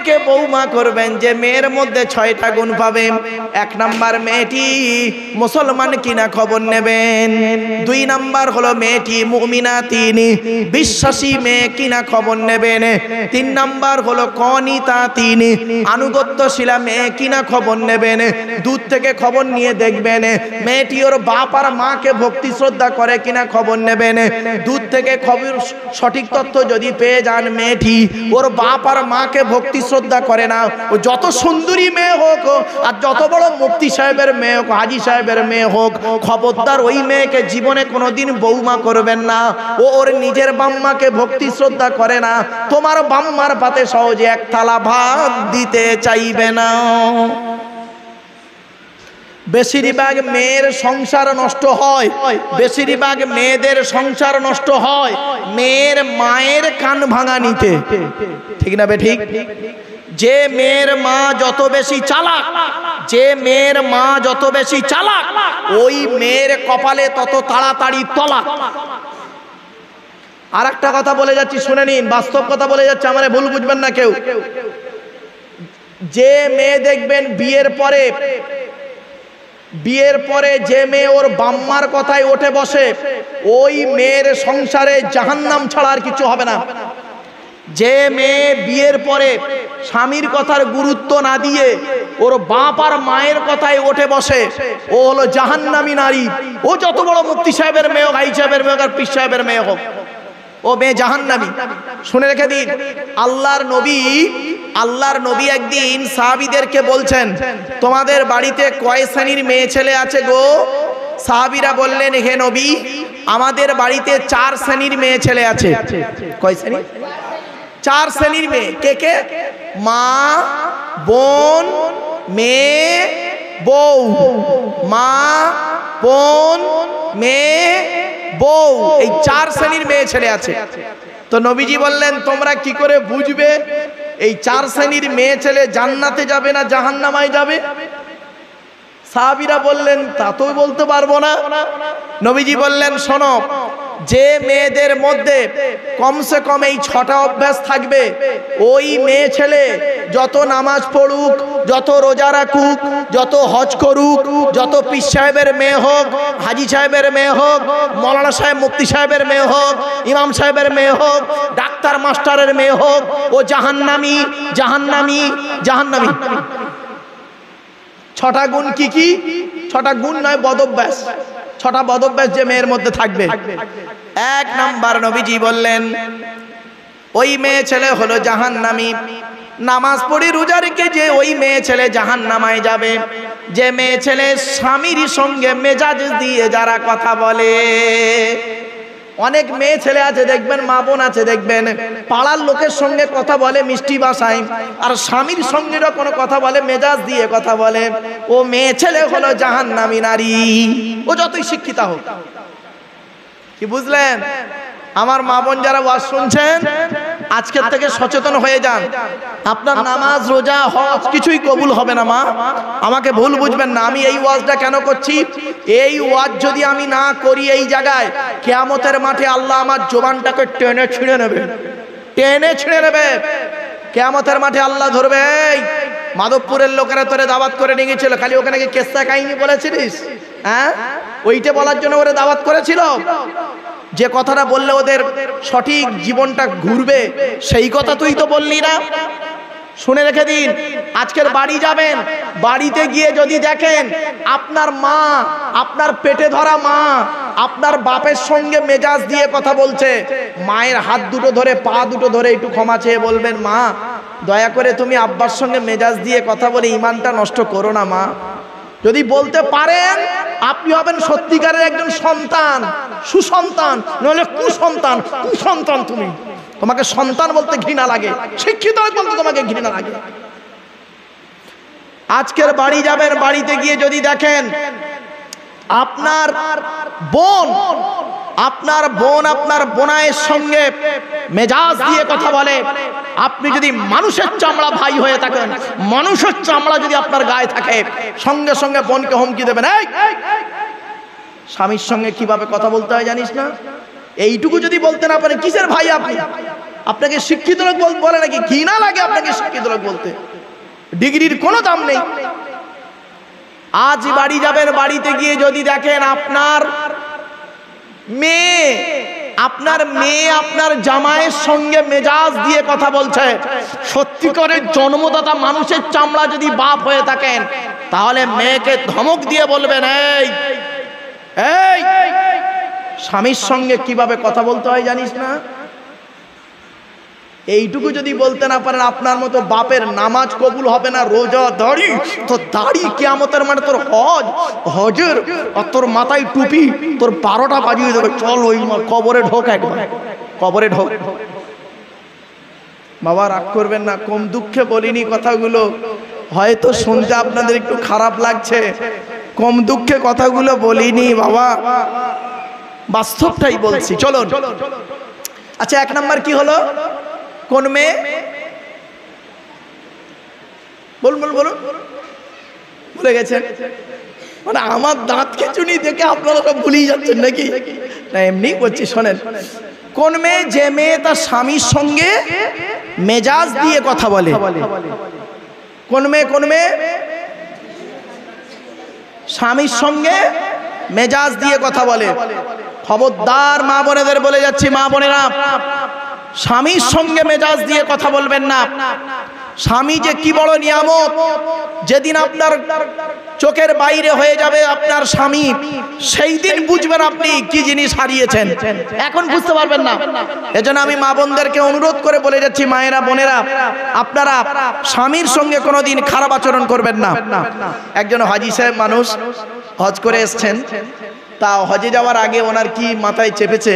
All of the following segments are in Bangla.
মেয়েকে বৌমা করবেন, যে মেয়ের মধ্যে 6টা গুণ পাবেন। 1 নাম্বার, মেয়েটি মুসলমান কিনা খবর নেবেন। 2 নাম্বার হলো মেয়েটি মুমিনা, তিনি বিশ্বাসী মেয়ে কিনা খবর নেবেন। 3 নাম্বার হলো কনিতা, তিনি আনুগত্যশীলা মেয়ে কিনা খবর নেবেন। দূর থেকে খবর নিয়ে দেখবেন মেয়েটি ওর বাপ আর মাকে ভক্তি শ্রদ্ধা করে কিনা খবর নেবেন। দূর থেকে খবর সঠিক তথ্য যদি পেয়ে যান মেয়েটি ওর বাপ আর মাকে ভক্তি শ্রদ্ধা করে না, ও যত সুন্দরী মেয়ে হোক আর যত বড় মুফতি সাহেবের মেয়ে হোক, হাজি সাহেবের মেয়ে হোক, খবরদার ওই মেয়েকে জীবনে কোনোদিন বৌমা করবেন না। ও ওর নিজের বাম্মাকে ভক্তি শ্রদ্ধা করে না, তোমার বাম্মার পাতে সহজে 1 থালা ভাত দিতে চাইবে না। বেশিরভাগ মেয়ের সংসার নষ্ট হয়, বেশিরভাগ মেয়েদের সংসার নষ্ট হয় মেয়ের মায়ের কান ভাঙা নিতে, ঠিক না বেঠিক? যে মেয়ের মা যত বেশি চালাক, যে মেয়ের মা যত বেশি চালাক, ওই মেয়ের কপালে তত তাড়াতাড়ি তলাক। আর একটা কথা বলে যাচ্ছি, শুনে নিন, বাস্তব কথা বলে যাচ্ছে, আমারে ভুল বুঝবেন না কেউ। যে মেয়ে দেখবেন বিয়ের পরে যে মেয়ে ওর বাম্মার কথায় ওঠে বসে, ওই মেয়ের সংসারে জাহান্নাম ছাড়া আর কিছু হবে না। যে মেয়ে বিয়ের পরে স্বামীর কথার গুরুত্ব না দিয়ে ওর বাপ আর মায়ের কথায় ওঠে বসে, ও হলো জাহান্নামী নারী। ও যত বড় মুফতি সাহেবের মেয়ে হোক, হাই সাহেবের মেয়ে হোক আর পীর সাহেবের মেয়ে হোক, ও মেয়ে জাহান্নামী। শুনে রেখে দিন, আল্লাহর নবী একদিন সাহাবীদেরকে বলছেন, তোমাদের বাড়িতে কয় শ্রেণীর মেয়ে ছেলে আছে গো? সাহাবীরা বললেন, হে নবী, আমাদের বাড়িতে 4 শ্রেণীর মেয়ে ছেলে আছে। কয় শ্রেণী? 4 শ্রেণীর মেয়ে। কে কে? মা, বোন, মেয়ে, বউ। মা, বোন, মেয়ে, বউ, এই 4 শ্রেণীর মেয়ে ছেলে আছে। তো নবীজি বললেন, তোমরা কি করে বুঝবে এই 4 শ্রেণীর মেয়ে ছেলে জান্নাতে যাবে না জাহান্নামায় যাবে? সাহাবীরা বললেন, তা তো বলতে পারবো না। নবীজি বললেন, শোনো, যে মেয়েদের মধ্যে কমসে কম এই 6টা অভ্যাস থাকবে, ওই মেয়ে ছেলে যত নামাজ পড়ুক, যত রোজা রাখুক, যত হজ করুক, যত পীর সাহেবের মেয়ে হোক, হাজি সাহেবের মেয়ে হোক, মৌলানা সাহেব মুফতি সাহেবের মেয়ে হোক, ইমাম সাহেবের মেয়ে হোক, ডাক্তার মাস্টারের মেয়ে হোক, ও জাহান্নামী, জাহান্নামী, জাহান্নামী। 6টা গুণ কি কি? 6টা গুণ নয়, বদঅভ্যাস। 6টা বদঅভ্যাস যে মেয়ের মধ্যে থাকবে। 1 নাম্বার, নবীজি বললেন, ওই মেয়ে ছেলে হলো জাহান্নামী। নামাজ পড়ি রোজা রেখে যে ওই মেয়ে ছেলে জাহান্নামায় যাবে। যে মেয়ে ছেলে স্বামীর সঙ্গে মেজাজ দিয়ে যারা কথা বলে, অনেক মেয়ে ছেলে আছে দেখবেন, মা বোন আছে দেখবেন, পাড়ার লোকের সঙ্গে কথা বলে মিষ্টি ভাষায়, আর স্বামীর সঙ্গে কোনো কথা বলে মেজাজ দিয়ে কথা বলে, ও মেয়ে ছেলে হলো জাহান্নামী নারী, ও যতই শিক্ষিতা হোক। কি বুঝলেন? আমার মা বোন যারা ওয়াজ শুনছেন, আজকের থেকে সচেতন হয়ে যান। আপনার নামাজ, রোজা, হজ কিছুই কবুল হবে না মা, আমাকে ভুল বুঝবেন না। আমি এই ওয়াজটা কেন করছি? এই ওয়াজ যদি আমি না করি এই জায়গায়, কিয়ামতের মাঠে আল্লাহ আমার জবানটাকে টেনে ছিঁড়ে নেবে, টেনে ছিঁড়ে নেবে। কিয়ামতের মাঠে আল্লাহ ধরবে, এই মাধবপুরের লোকেরা তোরে দাওয়াত করে নিয়ে গেছিল, খালি ওখানে কি কেসা কাহিনী বলেছিলিস? হ্যাঁ, ওইটা বলার জন্য ওরা দাওয়াত করেছিল? যে কথাটা বললে ওদের সঠিক জীবনটা ঘুরবে, সেই কথা তুই তো বললি না। শুনে রেখে দিন, আজকের বাড়ি যাবেন, বাড়িতে গিয়ে যদি দেখেন আপনার মা, আপনার পেটে ধরা মা আপনার বাপের সঙ্গে মেজাজ দিয়ে কথা বলছে, মায়ের হাত দুটো ধরে, পা দুটো ধরে একটু ক্ষমা চেয়ে বলবেন, মা দয়া করে তুমি আব্বার সঙ্গে মেজাজ দিয়ে কথা বলে ইমানটা নষ্ট করো না মা। যদি বলতে পারেন, আপনি হবেন সত্যিকারের একজন সন্তান, সুসন্তান, নইলে কুসন্তান। কুসন্তান তুমি, তোমাকে সন্তান বলতে ঘৃণা লাগে, শিক্ষিত বলতে তোমাকে ঘৃণা লাগে। আজকের বাড়ি যাবেন, বাড়িতে গিয়ে যদি দেখেন আপনার বোন আপনার বোনায়ের সঙ্গে মেজাজ দিয়ে কথা বলে, আপনি যদি মানুষের চামড়া ভাই হয়ে থাকেন, মানুষের চামড়া যদি আপনার গায়ে থাকে, সঙ্গে সঙ্গে বোনকে হুমকি দেবেন, এই স্বামীর সঙ্গে কিভাবে কথা বলতে হয় জানিস না? এইটুকু যদি বলতে না পারে, কিসের ভাই আপনি? আপনাকে শিক্ষিত লোক বলে নাকি? ঘৃণা লাগে আপনাকে শিক্ষিত লোক বলতে। ডিগ্রির কোনো দাম নেই। আজ বাড়ি যাবেন, বাড়িতে গিয়ে যদি দেখেন আপনার মেয়ে আপনার জামাইয়ের সঙ্গে মেজাজ দিয়ে কথা বলছে, সত্যিকারের জন্মদাতা মানুষের চামড়া যদি বাপ হয়ে থাকেন, তাহলে মেয়েকে ধমক দিয়ে বলবেন, এই এই স্বামীর সঙ্গে কিভাবে কথা বলতে হয় জানিস না? এইটুকু যদি বলতে না পারেন, আপনার মতো বাপের নামাজ কবুল হবে না। রোজা, দাড়ি, তোর দাড়ি কিয়ামতের মানে তোর হজের, আর তোর মাথায় টুপি, তোর 12টা বাজিয়ে দেবে। চল ওই কবরে ঢোক, একবার কবরে ঢোক। বাবা রাগ করবেন না, কম দুঃখে বলিনি কথাগুলো। হয়তো শুনতে আপনাদের একটু খারাপ লাগছে, কম দুঃখে কথাগুলো বলিনি বাবা, বাস্তবটাই বলছি। চলো। আচ্ছা, 1 নাম্বার কি হলো? কোন মেয়ে? বলুন ভুলে গেছেন? মানে আমার দাঁত খিচুনি দেখে আপনারা সব ভুলেই যাচ্ছেন নাকি? না, এমনি বলছি, শোনেন। কোন মেয়ে? যে মেয়ে তার স্বামীর সঙ্গে মেজাজ দিয়ে কথা বলে। কোন মেয়ে? স্বামীর সঙ্গে মেজাজ দিয়ে কথা বলে। খবরদার মা বোনেদের বলে যাচ্ছি, মা বোনেরা, স্বামীর সঙ্গে মেজাজ দিয়ে কথা বলবেন না। স্বামী যে কি বড় নিয়ামত, যেদিন আপনার চোখের বাইরে হয়ে যাবে আপনার স্বামী, সেই দিন বুঝবেন আপনি কি জিনিস হারিয়েছেন। এখন বুঝতে পারবেন না। এজন্য আমি মা বোনদেরকে অনুরোধ করে বলে যাচ্ছি, মায়েরা, বোনেরা, আপনারা স্বামীর সঙ্গে কোনোদিন খারাপ আচরণ করবেন না। একজন হাজী সাহেব মানুষ হজ করে এসছেন, তা হজে যাওয়ার আগে ওনার কি মাথায় চেপেছে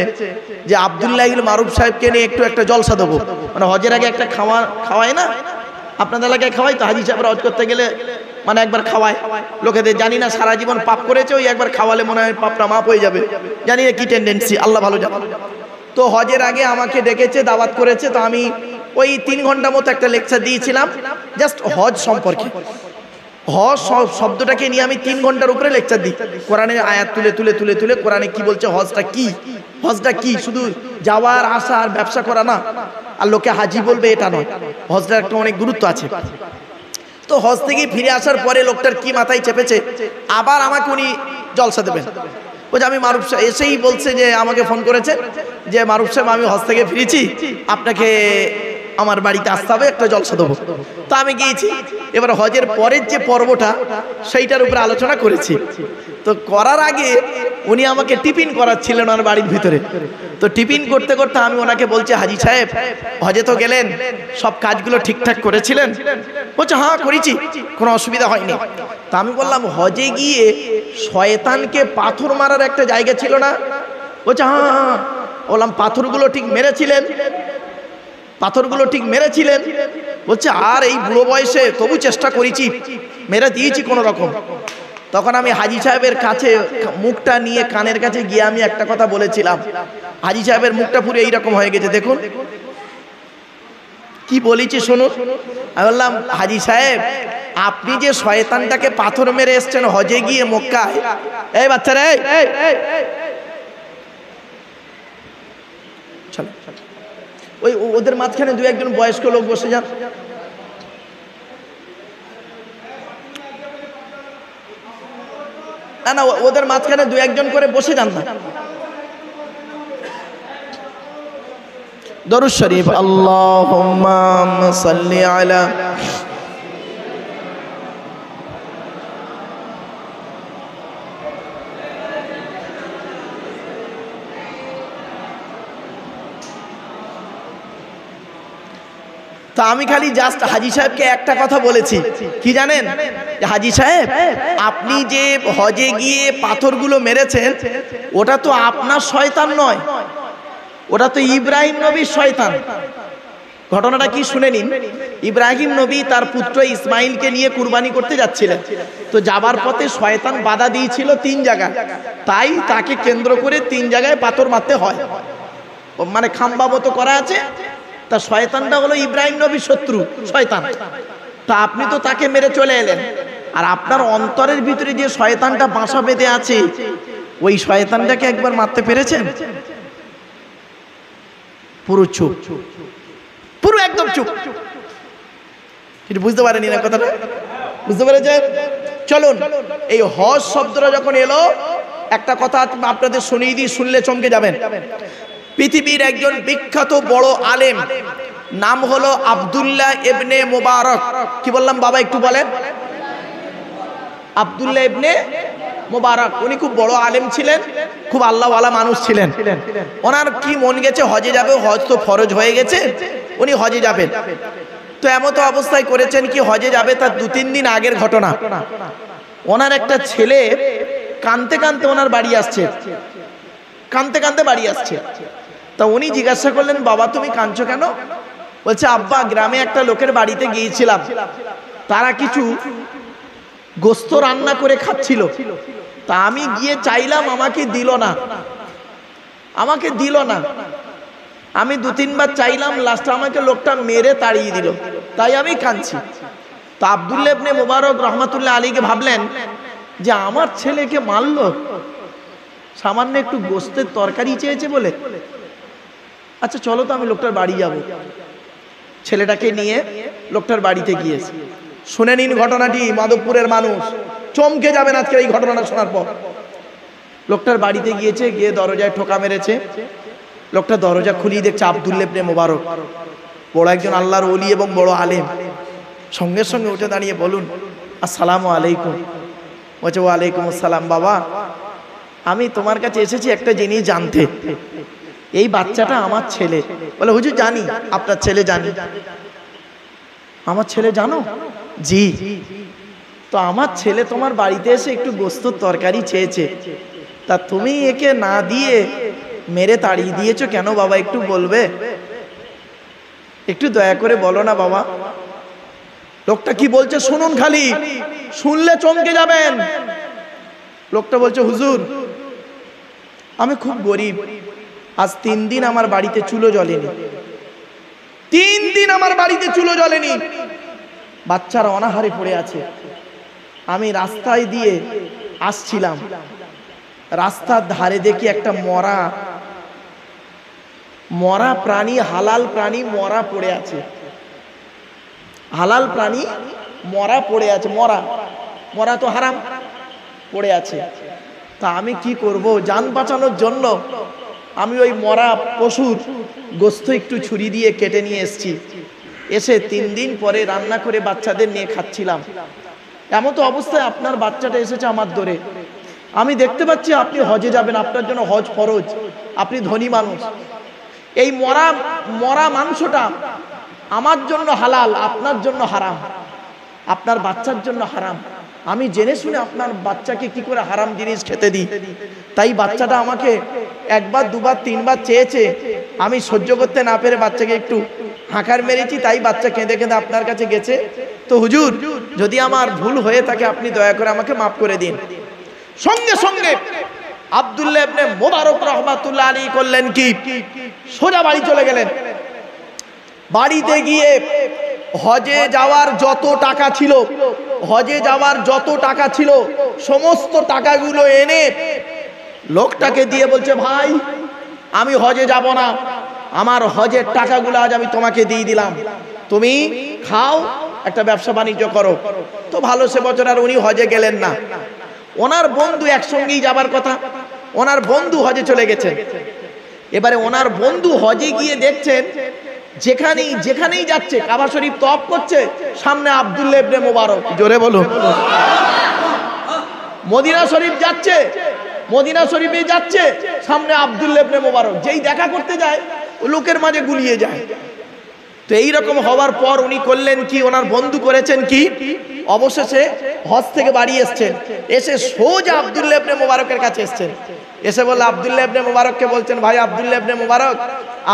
যে আব্দুল্লাহ মারুফ সাহেবকে নিয়ে একটু একটা জলসা দেবো। মানে হজের আগে একটা খাওয়ায় না, আপনাদের এলাকায় খাওয়াই তো? হাজী সাহেবরা হজ করতে গেলে মানে একবার খাওয়ায় লোকেদের। জানি না সারা জীবন পাপ করেছে, ওই একবার খাওয়ালে মনে হয় পাপটা মাপ হয়ে যাবে, জানি না কি টেন্ডেন্সি, আল্লাহ ভালো জানে। তো হজের আগে আমাকে ডেকেছে, দাওয়াত করেছে। তো আমি ওই 3 ঘন্টা মতো একটা লেকচার দিয়েছিলাম জাস্ট হজ সম্পর্কে। হজ শব্দটাকে নিয়ে আমি 3 ঘন্টার উপরে লেকচার দিই। কোরআনের আয়াত তুলে কোরআনে কি বলছে, হজটা কি শুধু যাওয়ার আসা আর ব্যবসা করা না, আর লোকে হাজি বলবে এটা নয়। হজটার একটা অনেক গুরুত্ব আছে। তো হজ থেকে ফিরে আসার পরে লোকটার কি মাথায় চেপেছে, আবার আমাকে উনি জলসা দেবেন। বলছে, আমি মারুফ সাহেব এসেই বলছে যে আমাকে ফোন করেছে যে মারুফ সাহেব আমি হজ থেকে ফিরেছি, আপনাকে আমার বাড়িতে আসতে হবে, একটা জলসা দেবো। তো আমি গিয়েছি। এবার হজের পরের যে পর্বটা, সেইটার উপরে আলোচনা করেছি। তো করার আগে উনি আমাকে টিফিন করাচ্ছিলেন ওনার বাড়ির ভিতরে। তো টিফিন করতে করতে আমি ওনাকে বলছি, হাজী সাহেব হজে তো গেলেন, সব কাজগুলো ঠিকঠাক করেছিলেন? বলছে, হ্যাঁ করেছি, কোনো অসুবিধা হয়নি। তা আমি বললাম, হজে গিয়ে শয়তানকে পাথর মারার একটা জায়গা ছিল না? বলছে, হ্যাঁ। বললাম, পাথরগুলো ঠিক মেরেছিলেন? বলছে, আর এই বুড়ো বয়সে তবু চেষ্টা করেছি, মেরে দিয়েছি কোনো রকম। তখন আমি হাজী সাহেবের কাছে মুখটা নিয়ে কানের কাছে গিয়ে আমি একটা কথা বলেছিলাম। হাজী সাহেবের মুখটা পুরো এইরকম হয়ে গেছে, দেখুন কি বলেছি শুনুন। আমি বললাম, হাজী সাহেব আপনি যে শয়তানটাকে পাথর মেরে এসছেন হজে গিয়ে মক্কায়, এই বাচ্চারা, ওই ওদের মাঝখানে 2-1 জন বয়স্ক লোক বসে যান। না, ওদের মাঝখানে 2-1 জন করে বসে যান না। দরুদ শরীফ, আল্লাহুম্মা সাল্লি আলা। তা আমি খালি জাস্ট হাজী সাহেবকে একটা কথা বলেছি, কি জানেন? হাজী সাহেব আপনি যে হজে গিয়ে পাথরগুলো মেরেছেন, ওটা তো আপনার শয়তান নয়, ওটা তো ইব্রাহিম নবীর শয়তান। ঘটনাটা কি শুনে নিন। ইব্রাহিম নবী তার পুত্র ইসমাইলকে নিয়ে কুরবানি করতে যাচ্ছিলেন। তো যাবার পথে শয়তান বাধা দিয়েছিল 3 জায়গায়, তাই তাকে কেন্দ্র করে 3 জায়গায় পাথর মারতে হয়, মানে খাম্বা মতো করা আছে। তা শয়তানটা হলো ইব্রাহিম নবীর শত্রু শয়তান। তা আপনি তো তাকে মেরে চলে এলেন, আর আপনার অন্তরের ভিতরে যে শয়তানটা বাসা বেঁধে আছে, ওই শয়তানটাকে একবার মারতে পেরেছেন? পুরো চুপ। পুরো একদম চুপ। কিন্তু বুঝতে পারেনি না কথাটা? বুঝতে পেরেছেন? চলুন, এই হজ শব্দটা যখন এলো, একটা কথা আপনাদের শুনিয়ে দিই, শুনলে চমকে যাবেন। পৃথিবীর একজন বিখ্যাত বড় আলেম, নাম হলো আব্দুল্লাহ ইবনে মুবারক। কি বললাম বাবা, একটু বলেন। আব্দুল্লাহ ইবনে মুবারক, উনি খুব বড় আলেম ছিলেন, খুব আল্লাহওয়ালা মানুষ ছিলেন। ওনার কি মন গেছে হজে যাবে, হজ তো ফরজ হয়ে গেছে, উনি হজে যাবেন। তো এমতো অবস্থায় করেছেন কি হজে যাবে তার 2-3 দিন আগের ঘটনা। ওনার একটা ছেলে কাঁদতে কাঁদতে ওনার বাড়ি আসছে, কাঁদতে কাঁদতে বাড়ি আসছে। তা উনি জিজ্ঞাসা করলেন, বাবা তুমি কাঁদছো কেন? বলছে, আব্বা গ্রামে একটা লোকের বাড়িতে গিয়েছিলাম, তারা কিছু গোস্ত রান্না করে খাচ্ছিল, তা আমি গিয়ে চাইলাম, আমাকে দিল না, আমাকে দিল না। আমি 2-3 বার চাইলাম, লাস্টে আমাকে লোকটা মেরে তাড়িয়ে দিল, তাই আমি কাঁদছি। তা আব্দুল্লাহ ইবনে মুবারক রহমাতুল্লাহ আলীকে ভাবলেন যে আমার ছেলেকে মারলো সামান্য একটু গোস্তের তরকারি চেয়েছে বলে, আচ্ছা চলো তো আমি লোকটার বাড়ি যাব। ছেলেটাকে নিয়ে লোকটার বাড়িতে গিয়েছে। শুনে নিন ঘটনাটি, মাধবপুরের মানুষ চমকে যাবেন আজকে এই ঘটনাটা শোনার পর। লোকটার বাড়িতে গিয়েছে, গিয়ে দরজায় ঠোকা মেরেছে। লোকটা দরজা খুলিয়ে দেখছে আব্দুল্লাহ ইবনে মুবারক, বড় একজন আল্লাহর ওলি এবং বড় আলেম। সঙ্গে সঙ্গে উঠে দাঁড়িয়ে বলুন, আসসালামু আলাইকুম। বলছে, ওয়ালাইকুম আসসালাম। বাবা আমি তোমার কাছে এসেছি একটা জিনিস জানতে, এই বাচ্চাটা আমার ছেলে। বলে, হুজুর জানি আপনার ছেলে, জানি। আমার ছেলে জানো? জি। তো আমার ছেলে তোমার বাড়িতে এসে একটু গোস্তর তরকারি চেয়েছে, তা তুমি একে না দিয়ে মেরে তাড়িয়ে দিয়েছো কেন বাবা, একটু বলবে? একটু দয়া করে বলো না বাবা। লোকটা কি বলছে শুনুন, খালি শুনলে চমকে যাবেন। লোকটা বলছে, হুজুর আমি খুব গরিব, আজ 3 দিন আমার বাড়িতে চুলো জ্বলেনি, 3 দিন আমার বাড়িতে চুলো জ্বলেনি, বাচ্চারা অনাহারে পড়ে আছে। আমি রাস্তায় দিয়ে আসছিলাম, রাস্তার ধারে দেখি একটা মরা প্রাণী, হালাল প্রাণী মরা পড়ে আছে, হালাল প্রাণী মরা পড়ে আছে, মরা তো হারাম, পড়ে আছে। তা আমি কি করব, জান বাঁচানোর জন্য আমি ওই মরা পশুর গোস্ত একটু ছুরি দিয়ে কেটে নিয়ে এসেছি, এসে 3 দিন পরে রান্না করে বাচ্চাদের নিয়ে খাচ্ছিলাম। এমন তো অবস্থায় আপনার বাচ্চাটা এসেছে আমার দরে। আমি দেখতে পাচ্ছি আপনি হজে যাবেন, আপনার জন্য হজ ফরজ, আপনি ধনী মানুষ, এই মরা মাংসটা আমার জন্য হালাল, আপনার জন্য হারাম, আপনার বাচ্চার জন্য হারাম। আমি জেনে শুনে আপনার বাচ্চাকে কি করে হারাম জিনিস খেতে দিই? তাই বাচ্চাটা আমাকে 1 বার 2 বার 3 বার চেয়েছে, আমি সহ্য করতে না পেরে বাচ্চাকে একটু হাঁকার মেরেছি, তাই বাচ্চা কেঁদে কেঁদে আপনার কাছে গেছে। তো হুজুর যদি আমার ভুল হয়ে থাকে আপনি দয়া করে আমাকে মাফ করে দিন। সঙ্গে সঙ্গে আব্দুল্লাহ ইবনে মুবারক রহমাতুল্লাহ আলাইহি করলেন কি, সোজা বাড়ি চলে গেলেন। বাড়িতে গিয়ে হজে যাওয়ার যত টাকা ছিল, হজে যাওয়ার যত টাকা ছিল সমস্ত টাকাগুলো এনে লোকটাকে দিয়ে বলছে, ভাই আমি হজে যাব না, আমার হজের টাকাগুলো আজ আমি তোমাকে দিয়ে দিলাম, তুমি খাও, একটা ব্যবসা বাণিজ্য করো। তো ভালো, সে বছর আর উনি হজে গেলেন না। ওনার বন্ধু একসঙ্গেই যাবার কথা, ওনার বন্ধু হজে চলে গেছেন। এবারে ওনার বন্ধু হজে গিয়ে দেখছেন যেখানেই যাচ্ছে কাবা শরীফ তওয়াফ করছে, সামনে আব্দুল্লাহ ইবনে মুবারক, জোরে বলুন। মদিনা শরীফ যাচ্ছে, মদিনা শরীফে যাচ্ছে, সামনে আব্দুল্লাহ ইবনে মুবারক। যেই দেখা করতে যায় লোকের মাঝে গুলিয়ে যায়। তো এইরকম হওয়ার পর উনি করলেন কি, ওনার বন্ধু করেছেন কি, অবশেষে হজ থেকে বাড়ি এসছেন, এসে সোজা আব্দুল্লাহ ইবনে মুবারকের কাছে এসছেন। এসে বলল, আব্দুল্লাহ ইবনে মুবারককে বলছেন, ভাই আব্দুল্লাহ ইবনে মুবারক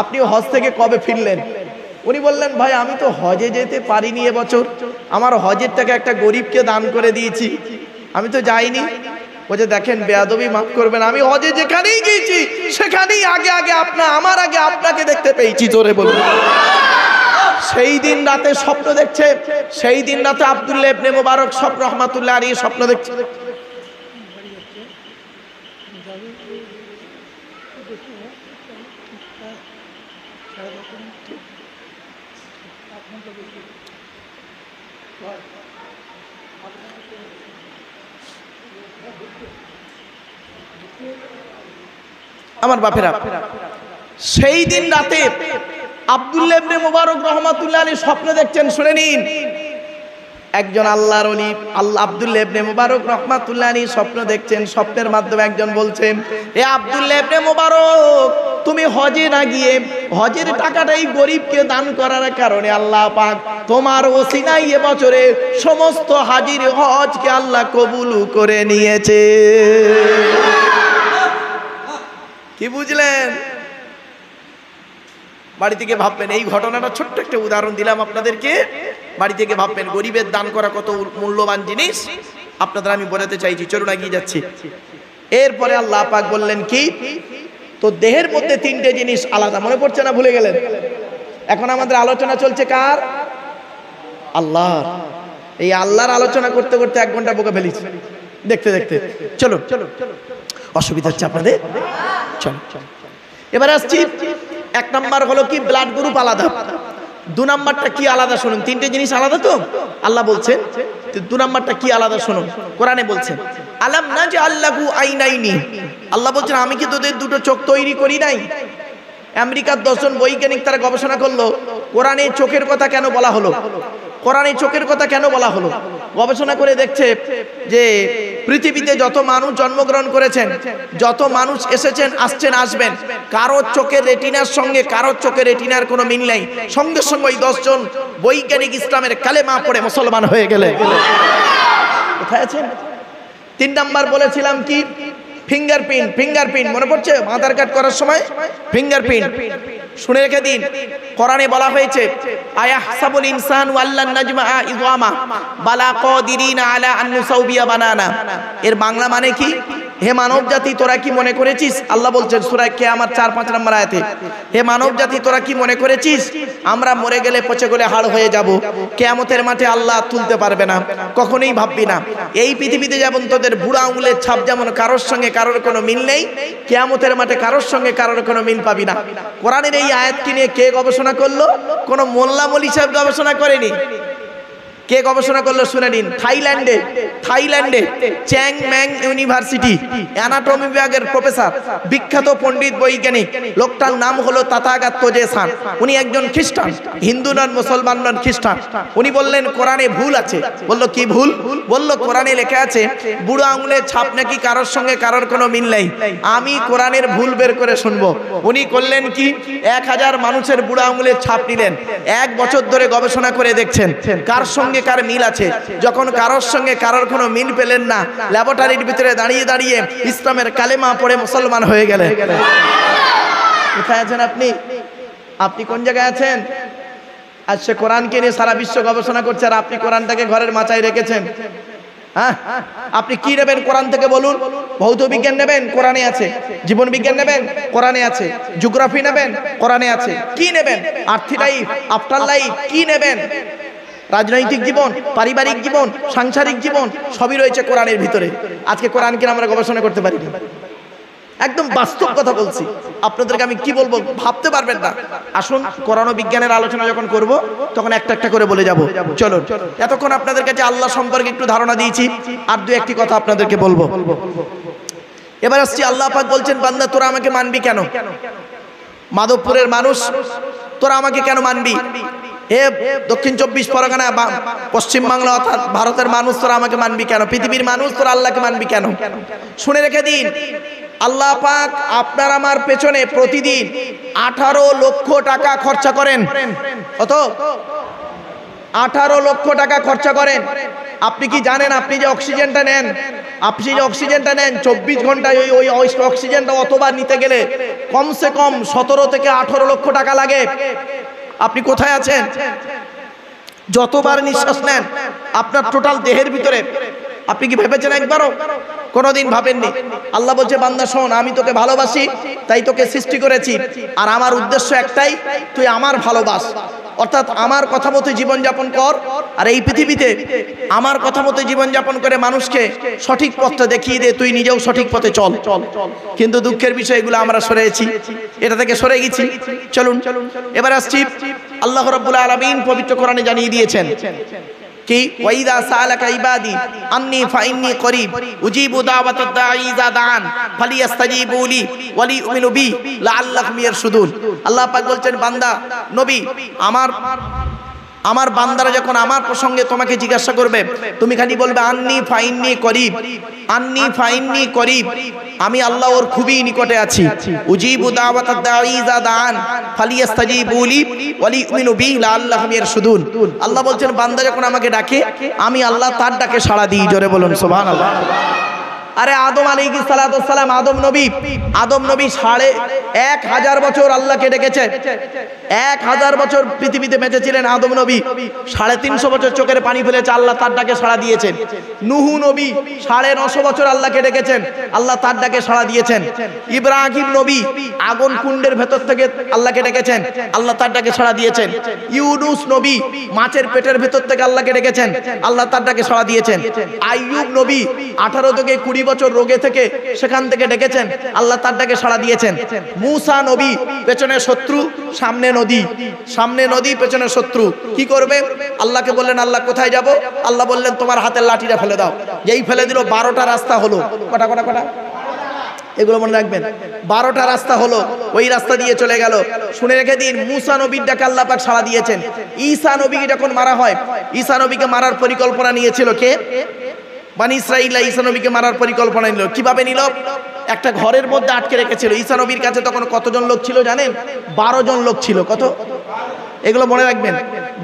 আপনি হজ থেকে কবে ফিরলেন? উনি বললেন, ভাই আমি তো হজে যেতে পারিনি এবছর, আমার হজের টাকা একটা গরিবকে দান করে দিয়েছি, আমি তো যাইনি। বলছে, দেখেন বেয়াদবি মাফ করবেন, আমি হজে যেখানেই গিয়েছি সেখানেই আমার আগে আপনাকে দেখতে পেয়েছি, জোরে বলুন। সেই দিন রাতে স্বপ্ন দেখছে, সেই দিন রাতে আব্দুল্লাহ ইবনে মুবারক রহমাতুল্লাহ আলাইহি স্বপ্ন দেখছে। আমার বাপেরা, সেই দিন রাতে আব্দুল্লাহ ইবনে মুবারক রাহমাতুল্লাহ আলাইহি স্বপ্ন দেখছেন। শুনে নিন, একজন আল্লাহর ওলি আব্দুল্লাহ ইবনে মুবারক রাহমাতুল্লাহ আলাইহি স্বপ্ন দেখছেন। স্বপ্নের মাধ্যমে একজন বলছেন, এ আব্দুল্লাহ ইবনে মুবারক, তুমি হজে না গিয়ে হজের টাকাটাই গরিবকে দান করার কারণে আল্লাহ পাক তোমার ওসিলায় এবছরে সমস্ত হাজির হজকে আল্লাহ কবুল করে নিয়েছে। কি বুঝলেন? বাড়ি থেকে ভাববেন, এই ঘটনাটা ছোট্ট একটা উদাহরণ দিলাম আপনাদেরকে। বাড়ি থেকে ভাববেন গরিবের দান করা কত মূল্যবান জিনিস, আপনাদের আমি বোঝাতে চাইছি। চলুন এগিয়ে যাচ্ছি। এরপরে আল্লাহ পাক বললেন কি, তো দেহের মধ্যে তিনটে জিনিস আলাদা, মনে পড়ছে না? ভুলে গেলেন? এখন আমাদের আলোচনা চলছে কার? আল্লাহর। এই আল্লাহর আলোচনা করতে করতে 1 ঘন্টা বোকা ফেলিস দেখতে দেখতে। চলুন, অসুবিধা হচ্ছে আপনাদের? চলো এবার আসছি। 1 নাম্বার হলো কি, ব্লাড গ্রুপ আলাদা। 2 নাম্বারটা কি আলাদা শুনুন। 3টে জিনিস আলাদা তো আল্লাহ বলছেন। 2 নাম্বারটা কি আলাদা শুনুন। কোরআনে বলছেন, আলাম নাজআল লাহু আইনাইনি। আল্লাহ বলছেন, আমি কি তোদের 2টো চোখ তৈরি করি নাই? আমেরিকার 10 জন বৈজ্ঞানিক তারা গবেষণা করলো, কোরআনে চোখের কথা কেন বলা হলো, কোরআনে চোখের কথা কেন বলা হলো। গবেষণা করে দেখছে যে পৃথিবীতে যত মানুষ জন্মগ্রহণ করেছেন, যত মানুষ এসেছেন, আসছেন, আসবেন, কারোর চোখের রেটিনার সঙ্গে কারোর চোখের রেটিনার কোনো মিল নেই। সঙ্গে সঙ্গে ওই 10 জন বৈজ্ঞানিক ইসলামের কালেমা পড়ে মুসলমান হয়ে গেলে। কোথায় আছেন? 3 নাম্বার বলেছিলাম কি, ফিঙ্গারপ্রিন্ট। ফিঙ্গারপ্রিন্ট মনে পড়ছে? আধার কার্ড করার সময় ফিঙ্গারপ্রিন্ট। শুনে রেখে দিন, কোরআনে বলা হয়েছে, আয়াহসাবুল ইনসানু আল্লান নাজমাআ ইযআমা বালা কাদিরিনা আলা আন নুসাউবিয়া বানানা। এর বাংলা মানে কি? হে মানব জাতি, তোরা কি মনে করেছিস? আল্লাহ বলছেন সূরা কিয়ামত 4-5 নম্বর আয়াতে, হে মানব জাতি, তোরা কি মনে করেছিস আমরা মরে গেলে পচে গলে হাড় হয়ে যাব, কিয়ামতের মাঠে আল্লাহ তুলতে পারবে না? কখনোই ভাববি না। এই পৃথিবীতে যেমন তোদের বুড়া আঙুলের ছাপ যেমন কারোর সঙ্গে কারোর কোনো মিল নেই, কিয়ামতের মাঠে কারোর সঙ্গে কারোর কোনো মিল পাবি না। কোরআনের এই আয়াতকে নিয়ে কে গবেষণা করলো? কোনো মোল্লা মলি সাহেব গবেষণা করেনি। কে গবেষণা করলো শুনে নিন। থাইল্যান্ডে চ্যাং ম্যাং ইউনিভার্সিটি অ্যানাটমি বিভাগের প্রফেসর, বিখ্যাত পণ্ডিত বৈজ্ঞানিক, লোকটার নাম হলো তাথাগত তোজে-সান। উনি একজন খ্রিস্টান, হিন্দু নন, মুসলমান নন, খ্রিস্টান। উনি বললেন কোরআনে ভুল আছে। বলল কি ভুল? বলল কোরআনে লেখা আছে বুড়ো আঙুলের ছাপ নাকি কারোর সঙ্গে কারোর কোনো মিল নেই। আমি কোরআনের ভুল বের করে শুনবো। উনি করলেন কি, 1000 মানুষের বুড়ো আঙুলের ছাপ নিলেন, 1 বছর ধরে গবেষণা করে দেখছেন কার সঙ্গে কার মিল আছে। যখন কারোর সঙ্গে কারোর কোনো মিল পেলেন না, ল্যাবরেটরির ভিতরে দাঁড়িয়ে দাঁড়িয়ে ইসলামের কালেমা পড়ে মুসলমান হয়ে গেলেন। কোথায় আছেন আপনি? আপনি কোন জায়গায় আছেন? আজ সে কোরআনকে নিয়ে সারা বিশ্ব গবেষণা করছে, আর আপনি কোরআনটাকে ঘরের মাচায় রেখেছেন। হ্যাঁ, আপনি কি নেবেন কোরআন থেকে বলুন? ভৌত বিজ্ঞান নেবেন? কোরআনে আছে। জীবন বিজ্ঞান নেবেন? কোরআনে আছে। জিওগ্রাফি নেবেন? কোরআনে আছে। কি নেবেন? আর্থ লাইফ, আফটার লাইফ, কি নেবেন? রাজনৈতিক জীবন, পারিবারিক জীবন, সাংসারিক জীবন, সবই রয়েছে কোরআনের ভিতরে। আজকে কোরআনকে আমরা গবেষণা করতে পারি না। একদম বাস্তব কথা বলছি আপনাদেরকে। আমি কি বলবো ভাবতে পারবেন না। আসুন কোরআন ও বিজ্ঞানের আলোচনা যখন করব তখন একটা একটা করে বলে যাব। চলুন, এতক্ষণ আপনাদের কাছে আল্লাহ সম্পর্কে একটু ধারণা দিয়েছি, আর 2-1টি কথা আপনাদেরকে বলবো। এবার আসছি, আল্লাহ পাক বলছেন, বান্দা তোরা আমাকে মানবি কেন? মাধবপুরের মানুষ, তোরা আমাকে কেন মানবি? হে দক্ষিণ 24 পরগনা, পশ্চিম বাংলা অর্থাৎ ভারতের মানুষ, তোরা আমাকে মানবি কেন? পৃথিবীর মানুষ, তোরা আল্লাহকে মানবি কেন? শুনে রেখে দিন, আল্লাহ পাক আপনার আমার পেছনে প্রতিদিন 18 লক্ষ টাকা খরচা করেন। কত? 18 লক্ষ টাকা খরচা করেন। আপনি কি জানেন, আপনি যে অক্সিজেনটা নেন, 24 ঘন্টায় ওই অক্সিজেনটা অতবার নিতে গেলে কমসে কম 17 থেকে 18 লক্ষ টাকা লাগে। আপনি কোথায় আছেন? যতবার নিঃশ্বাস নেন আপনার টোটাল দেহের ভিতরে, আপনি কি ভেবেছেন একবারও? কোনোদিন ভাবেননি। আল্লাহ বলছে, বান্দা শোন, আমি তোকে ভালোবাসি, তাই তোকে সৃষ্টি করেছি, আর আমার উদ্দেশ্য একটাই, তুই আমার ভালোবাস, অর্থাৎ আমার কথা মতো জীবনযাপন কর। আর এই পৃথিবীতে আমার কথা মতো জীবনযাপন করে মানুষকে সঠিক পথটা দেখিয়ে দে, তুই নিজেও সঠিক পথে চল। কিন্তু দুঃখের বিষয়, এগুলো আমরা সরেছি, এটা থেকে সরে গেছি। চলুন এবার আসছি, আল্লাহ রাব্বুল আলামিন পবিত্র কোরআনে জানিয়ে দিয়েছেন কি ওয়াইদা সালাকা ইবাদি আন্নী ফাইন্নী করিব উজিবু দাওয়াতাদ দাঈ ইযা দাআন ফালিয়াস্তাজিবু লি ওয়া লিউমিনু বি লাআল্লাহুম ইয়ারশুদুন। আল্লাহ পাক বলছেন বান্দা নবী আমার বান্দারা যখন আমার প্রসঙ্গে তোমাকে জিজ্ঞাসা করবে তুমি খালি বলবে আন্নী ফাইন্নী করিব, আন্নী ফাইন্নী করিব, আমি আল্লাহ ওর খুবই নিকটে আছি। উজিবু দাওয়াতাদ দাঈ ইযা দাআন ফালিয়াস্তাজিবু লি ওয়া লিউমিনু বি লাআল্লাহুম ইয়ারশুদুন। আল্লাহ বলছেন বান্দা যখন আমাকে ডাকে আমি আল্লাহ তার ডাকে সাড়া দিই। জোরে বলুন সুবহানাল্লাহ। আরে আদম আলাইহিস সালাতু ওয়াস সালাম আদম নবী ১,৫০০ বছর আল্লাহকে ডেকেছে। ১,০০০ বছর পৃথিবীতে বেঁচে ছিলেন আদম নবী। ৩৫০ বছর চোখের পানি ফেলেছে, আল্লাহ তার ডাকে সাড়া দিয়েছেন। নূহ নবী ৯৫০ বছর আল্লাহকে ডেকেছেন, আল্লাহ তার ডাকে সাড়া দিয়েছেন। ইব্রাহিম নবী আগুন কুণ্ডের ভেতর থেকে আল্লাহকে ডেকেছেন, আল্লাহ তার ডাকে সাড়া দিয়েছেন। ইউনূস নবী মাছের পেটের ভেতর থেকে আল্লাহকে ডেকেছেন, আল্লাহ তার ডাকে সাড়া দিয়েছেন। আইয়ুব নবী ১৮ থেকে ২০ বছর রোগে থেকে সেখান থেকে ডেকেছেন, আল্লাহ তার ডাকে সাড়া দিয়েছেন। মূসা নবী পেছনে শত্রু সামনে নদী, সামনে নদী পেছনে শত্রু, কি করবে? আল্লাহকে বললেন আল্লাহ কোথায় যাব? আল্লাহ বললেন তোমার হাতের লাঠিটা ফেলে দাও। যেই ফেলে দিল ১২টা রাস্তা হলো। কটা কটা কটা? এগুলো মনে রাখবেন। ১২টা রাস্তা হলো, ওই রাস্তা দিয়ে চলে গেল। শুনে রেখে দিন, মূসা নবীর ডাকে আল্লাহ পাক সাড়া দিয়েছেন। ঈসা নবীকে যখন মারা হয়, ঈসা নবীকে মারার পরিকল্পনা নিয়েছিল কে? বনি ইসরাঈলরা ঈসা নবীকে মারার পরিকল্পনা নিল। কিভাবে নিল? একটা ঘরের মধ্যে আটকে রেখেছিল। ঈসা নবীর কাছে তখন কতজন লোক ছিল জানেন? ১২ জন লোক ছিল। কত? এগুলো মনে রাখবেন।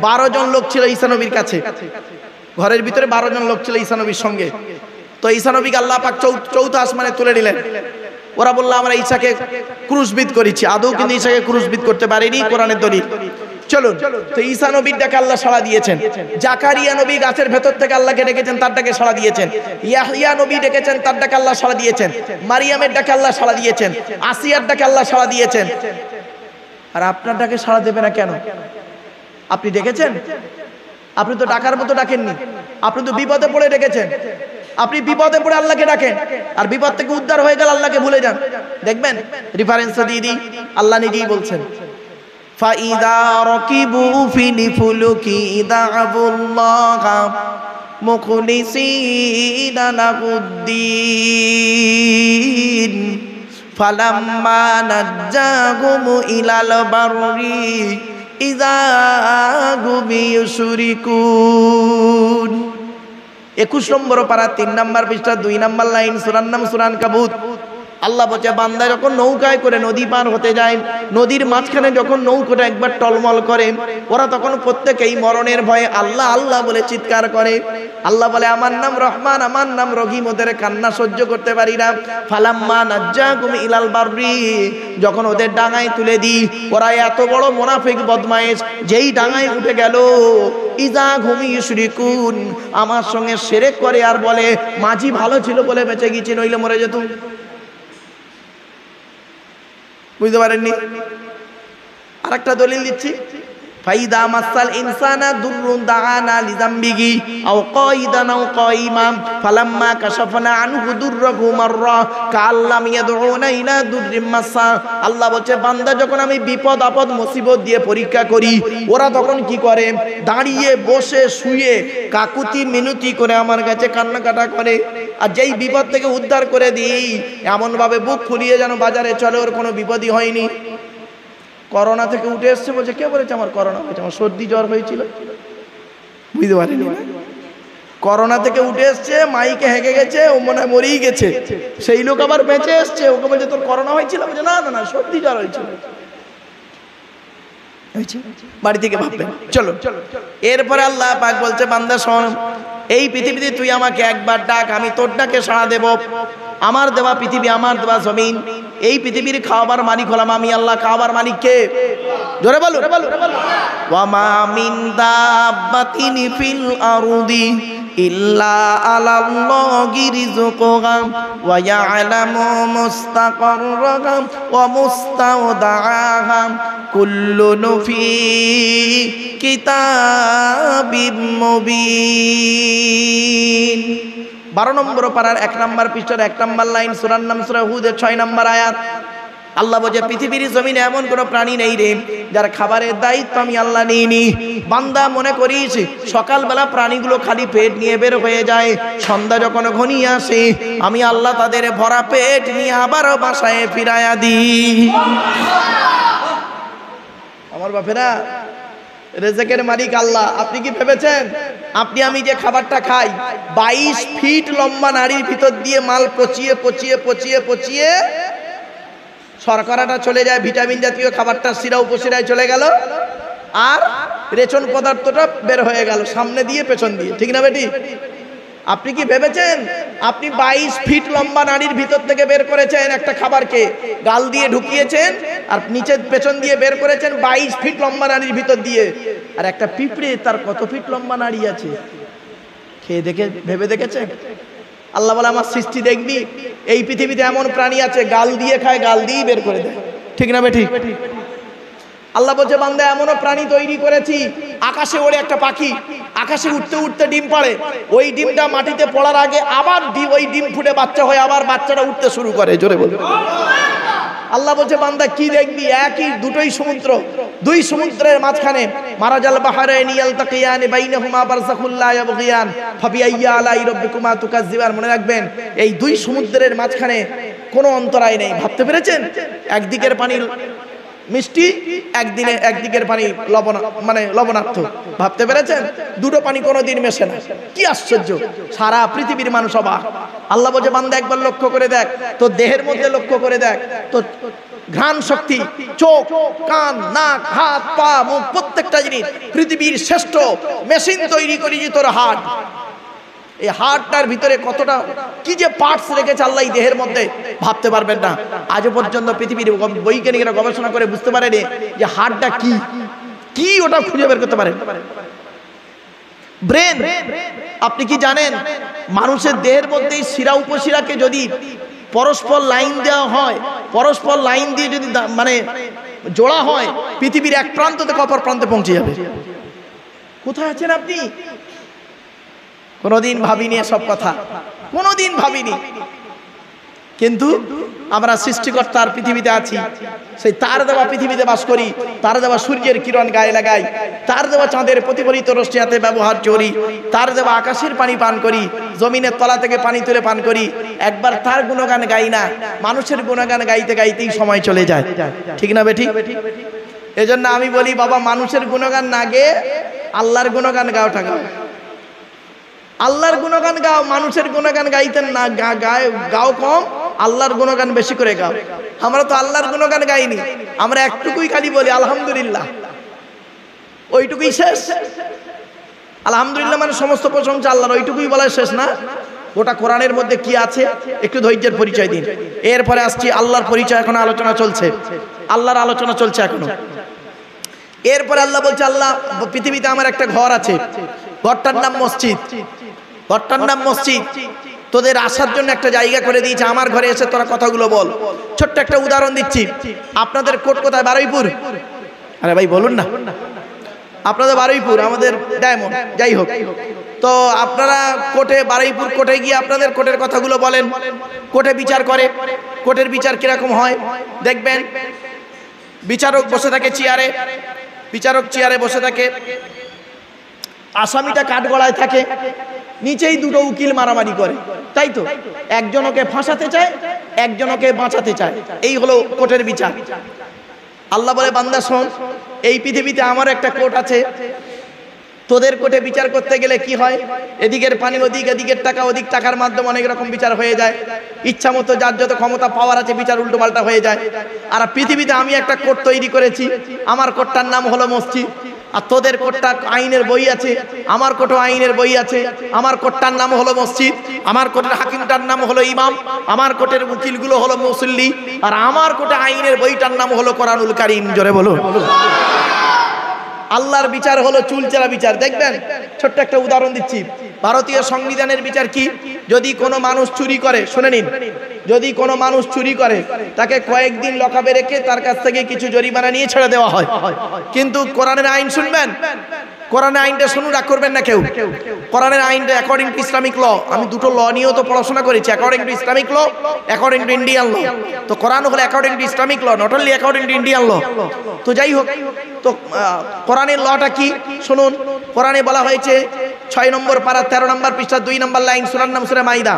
১২ জন লোক ছিল ঈসা নবীর কাছে, ঘরের ভিতরে ১২ জন লোক ছিল ঈসা নবীর সঙ্গে। তো ঈসা নবীকে আল্লাহ পাক চৌথা আসমানে তুলে নিলেন। ওরা বলল আমরা ঈসাকে ক্রুশবিদ্ধ করেছি। আদৌ কিন্তু ঈসাকে ক্রুশবিদ্ধ করতে পারেনি, কোরআনের দলিল। চলুন, তো ঈসা নবীর ডাকে আল্লাহ সাড়া দিয়েছেন। জাকারিয়া নবী গাছের ভেতর থেকে আল্লাহকে ডেকেছেন, তার ডাকে সাড়া দিয়েছেন। ইয়াহইয়া নবী ডেকেছেন, তার ডাকে আল্লাহ সাড়া দিয়েছেন। মারিয়ামের ডাকে আল্লাহ সাড়া দিয়েছেন। আসিয়ার ডাকে আল্লাহ সাড়া দিয়েছেন। আর আপনার ডাকে সাড়া দেবে না কেন? আপনি ডেকেছেন? আপনি তো ডাকার মতো ডাকেননি, আপনি তো বিপদে পড়ে ডেকেছেন। আপনি বিপদে পড়ে আল্লাহকে ডাকেন, আর বিপদ থেকে উদ্ধার হয়ে গেল আল্লাহকে ভুলে যান। দেখবেন রেফারেন্স দিয়ে দিই, আল্লাহ নিজেই বলছেন ফাইদা রাকিবু ফিল ফুলকি দা'বুল্লাহ মুখলিসিনা লাহুদ্দিন ফালাম্মা নাজ্জাহুম ইলাল বাররি ইযা হুম ইউশরিকুন। ২১ নম্বর পারা ৩ নম্বর পৃষ্ঠা ২ নম্বর লাইন, সূরার নাম সূরা আনকাবুত। আল্লাহ বলছে বান্দা যখন নৌকায় করে নদী পার হতে যায়, নদীর মাঝখানে যখন নৌকাটা একবার টলমল করে, ওরা তখন প্রত্যেকেই মরণের ভয়ে আল্লাহ আল্লাহ বলে চিৎকার করে। আল্লাহ বলে আমার নাম রহমান, আমার নাম রহিম, ওদের কান্না সহ্য করতে পারি না। ফালাম্মা নাজ্জাকুম ইলাল বাররি, যখন ওদের ডাঙায় তুলে দিই, ওরা এত বড় মুনাফিক বদমাইশ, যেই ডাঙায় উঠে গেল ইযা হুম ইউশরিকুন, আমার সঙ্গে শিরক করে আর বলে মাঝি ভালো ছিল বলে বেঁচে গেছি, নইলে মরে যেত। বুঝতে পারেননি? আরেকটা দলিল দিচ্ছি, ফাইদা মাসাল ইনসানা দুররুন দাআনা লিযামবিহি আও কাইদান আও কাইমাম ফালাম্মা কাশাফনা আনহু দুররাহু মাররা কাল্লাম ইয়াদউনা ইলা দুররিম মাসা। আল্লাহ বলছে বান্দা যখন আমি বিপদ আপদ মুসিবত দিয়ে পরীক্ষা করি, ওরা তখন কি করে? দাঁড়িয়ে বসে শুয়ে কাকুতি মিনতি করে আমার কাছে কান্নাকাটা করে। আর যেই বিপদ থেকে উদ্ধার করে দিই, এমন ভাবে বুক ফুলিয়ে যেন বাজারে চলে ওর কোনো বিপদই হয়নি। করোনা থেকে উঠে এসছে, বলছে কে বলেছে আমার করোনা হয়েছে? আমার সর্দি জ্বর হয়েছিল। বুঝতে পারিনি। করোনা থেকে উঠে এসছে, মাইকে হেঁকে গেছে, ও মনে হয় মরেই গেছে। সেই লোক আবার বেঁচে এসছে, ওকে বলছে তোর করোনা হয়েছিল? বলছে না না না, সর্দি জ্বর হয়েছিল। বাড়ি থেকে ভাববেন। চলো, এরপরে আল্লাহ পাক বলছে বান্দা শোন, এই পৃথিবীতে তুই আমাকে একবার ডাক, আমি তোর ডাকে সাড়া দেব। আমার দেওয়া পৃথিবী, আমার দেওয়া জমিন, এই পৃথিবীর খাওয়াবার মালিক হলাম আমি আল্লাহ। খাওয়াবার মালিক কে? জোরে বলো। ওয়া মা মিন দাব্বাতিন ফিল আরদি ইল্লা আলাল্লাহি রিজকুহা ওয়া ইয়ালামু মুস্তাকাররাহা ওয়া মুস্তাওদাআহা কুল্লুন ফি কিতাবিম মুবিন। 12 নম্বর পারার 1 নম্বর পৃষ্ঠার 1 নম্বর লাইন, সূরার নাম সূরা হুদের 6 নম্বর আয়াত। আল্লাহ বলে পৃথিবীর জমিনে এমন কোনো প্রাণী নেই রে যার খাবারের দায়িত্ব আমি আল্লাহ নিইনি। বান্দা মনে করিস সকালবেলা প্রাণীগুলো খালি পেট নিয়ে বের হয়ে যায়, সন্ধ্যা যখন ঘনিয়ে আসে আমি আল্লাহ তাদের ভরা পেট নিয়ে আবারও বাসায় ফিরাইয়া দিই। আমার বাপেরা, রেজেকের মালিক আল্লাহ। আপনি কি ভেবেছেন আপনি আমি যে খাবারটা খাই 22 ফিট লম্বা নাড়ির ভিতর দিয়ে মাল পচিয়ে পচিয়ে পচিয়ে পচিয়ে শর্করাটা চলে যায়, ভিটামিন জাতীয় খাবারটা শিরা উপশিরায় চলে গেল, আর রেচন পদার্থটা বের হয়ে গেল সামনে দিয়ে পেছন দিয়ে, ঠিক না বেটি? আপনি কি ভেবেছেন আপনি 22 ফিট লম্বা নাড়ির ভিতর থেকে বের করেছেন একটা খাবারকে, গাল দিয়ে ঢুকিয়েছেন আর নিচে পেছন দিয়ে বের করেছেন 22 ফিট লম্বা নাড়ির ভিতর দিয়ে। আর একটা পিঁপড়ে তার কত ফিট লম্বা নাড়ি আছে খেয়ে দেখে ভেবে দেখেছেন? আল্লাহ বলে আমার সৃষ্টি দেখবি, এই পৃথিবীতে এমন প্রাণী আছে গাল দিয়ে খায়, গাল দিয়েই বের করে দেয়, ঠিক না বেটি? আল্লাহ বলছে বান্দা এমনও প্রাণী তৈরি করেছি, আকাশে ওড়ে একটা পাখি, আকাশে উঠতে উঠতে ডিম পাড়ে, ওই ডিমটা মাটিতে পড়ার আগে আবার ওই ডিম ফুটে বাচ্চা হয়, আবার বাচ্চাটা উঠতে শুরু করে, জোরে বলবে। আল্লাহ বলছে বান্দা কি দেখবি, একই দুটোই সমুদ্র, দুই সমুদ্রের মাঝখানে মারাজাল বাহরাইনি ইয়ালতাকিয়ানি বাইনাহুমা বারযাখুল লা ইয়াবগিয়ান ফাবিআইয়ি আলাই রাব্বিকুমা তুকাজ্জিবান। মনে রাখবেন এই দুই সমুদ্রের মাঝখানে কোনো অন্তরায় নেই। ভাবতে পেরেছেন? একদিকের পানি মিষ্টি, একদিকের পানি লবণাক্ত। ভাবতে পেরেছেন? দুটো পানি কোনোদিন মেশে না। কি আশ্চর্য! সারা পৃথিবীর মানুষ অবাক। আল্লাহ বলছে বান্দা একবার লক্ষ্য করে দেখ, তো দেহের মধ্যে লক্ষ্য করে দেখ, তো ঘ্রাণ শক্তি, চোখ, কান, নাক, হাত, পা, মুখ, প্রত্যেকটা জিনিস পৃথিবীর শ্রেষ্ঠ মেশিন তৈরি করেছি তোর হার্ট। এই হার্টটার ভিতরে কতটা কি যে পার্টস রেখেছে আল্লাহ এই দেহের মধ্যে, ভাবতে পারবেন না। আজও পর্যন্ত পৃথিবীর বৈজ্ঞানিকরা গবেষণা করে বুঝতে পারেনি যে হার্টটা কি, কি ওটা খুঁজে বের করতে পারেন। ব্রেন, আপনি কি জানেন মানুষের দেহের মধ্যে শিরা উপশিরাকে যদি পরস্পর লাইন দেওয়া হয়, পরস্পর লাইন দিয়ে যদি জোড়া হয়, পৃথিবীর এক প্রান্ত থেকে অপর প্রান্তে পৌঁছে যাবে। কোথায় আছেন আপনি? কোনোদিন ভাবিনি এসব কথা, কোনোদিন ভাবিনি। কিন্তু আমরা সৃষ্টিকর্তার পৃথিবীতে আছি, সেই তার দেওয়া পৃথিবীতে বাস করি, তার দেওয়া সূর্যের কিরণ গায়ে লাগাই, তার দেওয়া চাঁদের প্রতিফলিত রশ্মি হাতে ব্যবহার করি, তার দেওয়া আকাশের পানি পান করি, জমিনের তলা থেকে পানি তুলে পান করি। একবার তার গুণগান গাই না, মানুষের গুণগান গাইতে গাইতেই সময় চলে যায়, ঠিক না বেটি? এজন্য আমি বলি বাবা, মানুষের গুণগান না গেয়ে আল্লাহর গুণগান গাওটা গাও। আল্লাহর গুণগান গাও, মানুষের গুণগান গাইতেন না, গাও কম, আল্লাহর গুণগান বেশি করে গাও। আমরা তো আল্লাহর গুণগান গাইনি, আমরা একটুকুই খালি বলি আলহামদুলিল্লাহ, ওইটুকুই শেষ। আলহামদুলিল্লাহ মানে সমস্ত প্রশংসা আল্লাহর, ওইটুকুই বলা শেষ না। গোটা কোরআনের মধ্যে কি আছে একটু ধৈর্যের পরিচয় দিন। এরপরে আসছি আল্লাহর পরিচয়, এখন আলোচনা চলছে, আল্লাহর আলোচনা চলছে এখনো। এরপরে আল্লাহ বলছে আল্লাহ পৃথিবীতে আমার একটা ঘর আছে, ঘরটার নাম মসজিদ, ঘরটার নাম মসজিদ। তোদের আসার জন্য একটা জায়গা করে দিয়েছে, আমার ঘরে এসে তোরা কথাগুলো বল। ছোট্ট একটা উদাহরণ দিচ্ছি, আপনাদের কোট কোথায়? বারুইপুর? আরে ভাই বলুন না, আপনাদের বারুইপুর, আমাদের ডায়মন্ড, যাই হোক। তো আপনারা কোর্টে, বারুইপুর কোর্টে গিয়ে আপনাদের কোর্টের কথাগুলো বলেন। কোর্টে বিচার করে, কোর্টের বিচার কিরকম হয় দেখবেন। বিচারক বসে থাকে চেয়ারে, বিচারক চেয়ারে বসে থাকে, আসামিটা কাঠগড়ায় থাকে, নিচেই দুটো উকিল মারামারি করে, তাই তো? একজনকে ফাঁসাতে চায়, একজনকে বাঁচাতে চায়, এই হলো কোর্টের বিচার। আল্লাহ বলে বান্দা শোন, এই পৃথিবীতে আমার একটা কোর্ট আছে, তোদের কোর্টে বিচার করতে গেলে কি হয়, এদিকের পানি ওদিক, এদিকের টাকা ওদিক, টাকার মাধ্যমে অনেক রকম বিচার হয়ে যায়, ইচ্ছা মতো যার যত ক্ষমতা পাওয়ার আছে বিচার উল্টো পাল্টা হয়ে যায়। আর পৃথিবীতে আমি একটা কোর্ট তৈরি করেছি, আমার কোর্টটার নাম হলো মসজিদ। আর তোদের কোর্টটা আইনের বই আছে, আমার কোর্টও আইনের বই আছে, আমার কোর্টটার নাম হলো মসজিদ, আমার কোর্টের হাকিমটার নাম হলো ইমাম, আমার কোর্টের উকিলগুলো হলো মুসল্লি, আর আমার কোর্টে আইনের বইটার নাম হলো কোরআনুল কারীম। জোরে বলুন। আল্লাহর বিচার হলো চুলচেরা বিচার। দেখবেন ছোট্ট একটা উদাহরণ দিচ্ছি, ভারতীয় সংবিধানের বিচার কি? যদি কোনো মানুষ চুরি করে, শুনে নিন, যদি কোনো মানুষ চুরি করে তাকে কয়েকদিন লকআপে রেখে তার কাছ থেকে কিছু জরিমানা নিয়ে ছেড়ে দেওয়া হয়। কিন্তু কোরআনের আইন শুনবেন, কোরআনের আইনটা শুনুন, রাগ করবেন না কেউ। কোরআনের আইনটা অ্যাকর্ডিং টু ইসলামিক ল, আমি দুটো ল নিয়েও তো পড়াশোনা করেছি, according to Islamic law, according to Indian law. তো কোরআন হলো according to Islamic law, not only according to Indian law. তো যাই হোক, তো কোরআনের লটা কি শুনুন। কোরআনে বলা হয়েছে 6 নম্বর পারা 13 নম্বর পৃষ্ঠা 2 নম্বর লাইন, সূরার নাম সূরা মাইদা,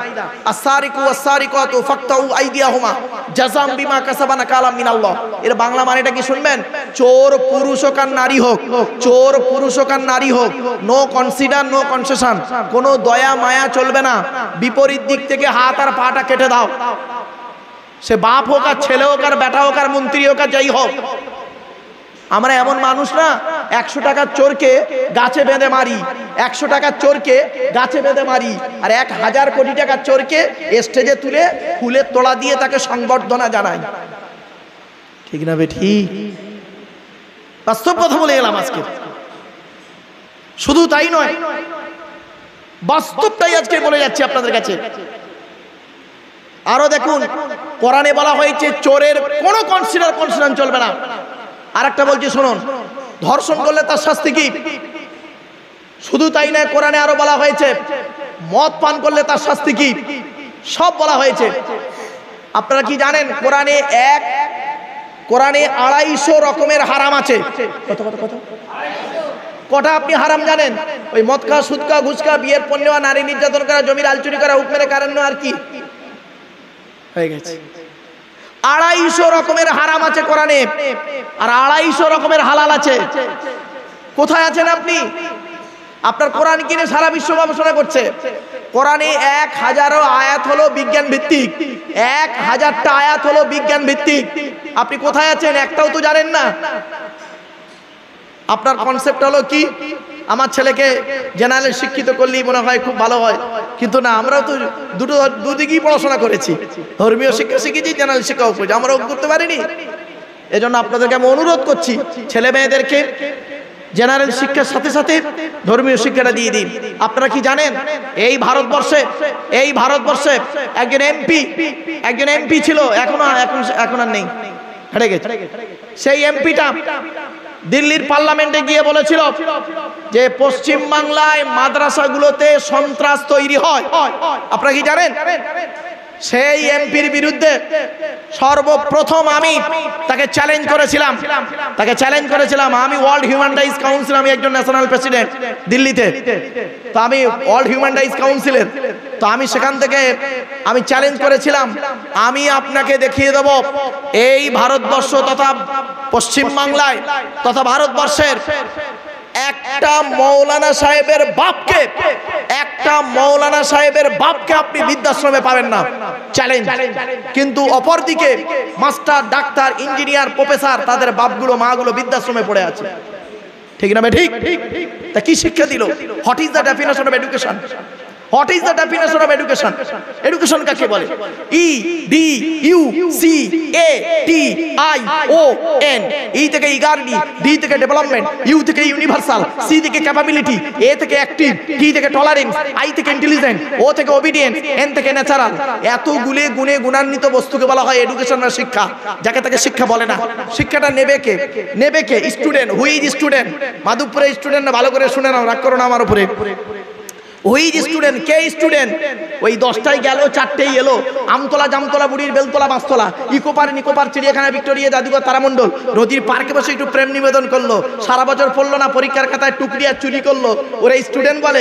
আস-সারিকু ওয়াস-সারিকাতু ফাকতাউ আইদিয়াহুমা জাযাম বিমা কাসাবা নাকালাম মিনাল্লাহ। এর বাংলা মানেটা কি শুনবেন? চোর পুরুষ হোক আর নারী হোক, চোর পুরুষ হোক আর নারী হোক, নো কনসিডার, নো কনসেশন, কোনো দয়া মায়া চলবে না। বিপরীত দিক থেকে হাত আর পাটা কেটে দাও। সে বাপ হোক আর ছেলে হোক আর বেটা হোক আর মন্ত্রী হোক আর যাই হোক। আমরা এমন মানুষ না, 100 টাকার চোরকে গাছে বেঁধে মারি, 100 টাকার চোরকে গাছে বেঁধে মারি, আর 1000 কোটি টাকার চোরকে স্টেজে তুলে ফুলের তোড়া দিয়ে তাকে সংবর্ধনা জানাই। ঠিক না বে ঠিক? বাস্তব কথা বলে গেলাম আজকে। শুধু তাই নয়, বাস্তবটাই আজকে বলে যাচ্ছি আপনাদের কাছে। আরো দেখুন, কোরআনে বলা হয়েছে চোরের কোনো কনসিডার চলবে না। আরেকটা বলছি শুনুন, ধর্ষণ করলে তার শাস্তি কি? শুধু তাই নয়, কোরআনে আরো বলা হয়েছে মদ পান করলে তার শাস্তি কি, সব বলা হয়েছে। আপনারা কি জানেন কোরআনে 250 রকমের হারাম আছে। কত কত কত কটা আপনি হারাম জানেন? ওই মদ খাওয়া, সুদ খাওয়া, ঘুষ খাওয়া, বিয়ের পণ নেওয়া, নারী নির্যাতন করা, জমির আলচুরি করা, হুক মেরে কারণ আর কি হয়ে গেছে। 250 রকমের হারাম আছে কোরআনে, আর 250 রকমের হালাল আছে। কোথায় আছেন আপনি? আপনার কোরআন কিনে সারা বিশ্ব গবেষণা করছে। কোরআনে 1000 আয়াত হলো বিজ্ঞান ভিত্তিক, 1000টা আয়াত হলো বিজ্ঞান ভিত্তিক। আপনি কোথায় আছেন একটাও তো জানেন না। আপনার কনসেপ্ট হলো কি, আমার ছেলেকে জেনারেল শিক্ষিত করলেই মনে হয় খুব ভালো হয়, কিন্তু না, আমরাও তো দুদিকেই পড়াশোনা করেছি, ধর্মীয় শিক্ষা শিখেছি, জেনারেল শিক্ষাও করেছি, আমরাও করতে পারিনি। এজন্য আপনাদেরকে আমি অনুরোধ করছি, ছেলে মেয়েদেরকে জেনারেল শিক্ষার সাথে সাথে ধর্মীয় শিক্ষাটা দিয়ে দিন। আপনারা কি জানেন এই ভারতবর্ষে একজন এমপি ছিল, এখন আর নেই, হেরে গেছে। সেই এমপিটা দিল্লির পার্লামেন্টে গিয়ে বলেছিল যে পশ্চিম বাংলায় মাদ্রাসাগুলোতে সন্ত্রাস তৈরি হয়। আপনারা কি জানেন? সেই এমপির বিরুদ্ধে সর্বপ্রথম আমি তাকে চ্যালেঞ্জ করেছিলাম। আমি ওয়ার্ল্ড হিউম্যান রাইটস কাউন্সিল, আমি একজন ন্যাশনাল প্রেসিডেন্ট দিল্লিতে, তো আমি ওয়ার্ল্ড হিউম্যান রাইটস কাউন্সিলের, তো আমি সেখান থেকে আমি চ্যালেঞ্জ করেছিলাম, আমি আপনাকে দেখিয়ে দেব এই ভারতবর্ষ তথা পশ্চিম বাংলায় তথা ভারতবর্ষের একটা মৌলানা সাহেবের বাপকে আপনি বৃদ্ধাশ্রমে পাবেন না, চ্যালেঞ্জ। কিন্তু অপরদিকে মাস্টার, ডাক্তার, ইঞ্জিনিয়ার, প্রফেসর, তাদের বাপগুলো মাগুলো বৃদ্ধাশ্রমে পড়ে আছে। ঠিক না ঠিক? তা কি শিক্ষা দিল? What is the definition of education? What is the definition of education? Education কাকে বলে? EDUCATION, E থেকে ইগারডি, D থেকে ডেভেলপমেন্ট, U থেকে ইউনিভার্সাল, C থেকে ক্যাপাবিলিটি, A থেকে অ্যাক্টিভ, T থেকে টলারেন্স, I থেকে ইন্টেলিজেন্ট, O থেকে ওবিডিয়েন্স, N থেকে ন্যাচারাল। এত গুণে গুণান্বিত বস্তুকে বলা হয় এডুকেশন বা শিক্ষা। যাকে তাকে শিক্ষা বলে না। শিক্ষাটা নেবে কে? স্টুডেন্ট। Who is student? মাধবপুরের স্টুডেন্ট না, ভালো করে শুনে নাও, রাগ করো না আমার উপরে। ওই স্টুডেন্ট, কে স্টুডেন্ট? ওই 10টায় গেল, 4টেই এলো। আমতলা, জামতলা, বুড়ির বেলতলা, বাসতলা, ইকোপার, নিকোপার, চিড়িয়াখানা, ভিক্টোরিয়া, জাদুঘর, তারামণ্ডল, নদীর পার্কে বসে একটু প্রেম নিবেদন করলো। সারা বছর পড়লো না, পরীক্ষার খাতায় টুকরি আর চুরি করলো। ওরা স্টুডেন্ট বলে?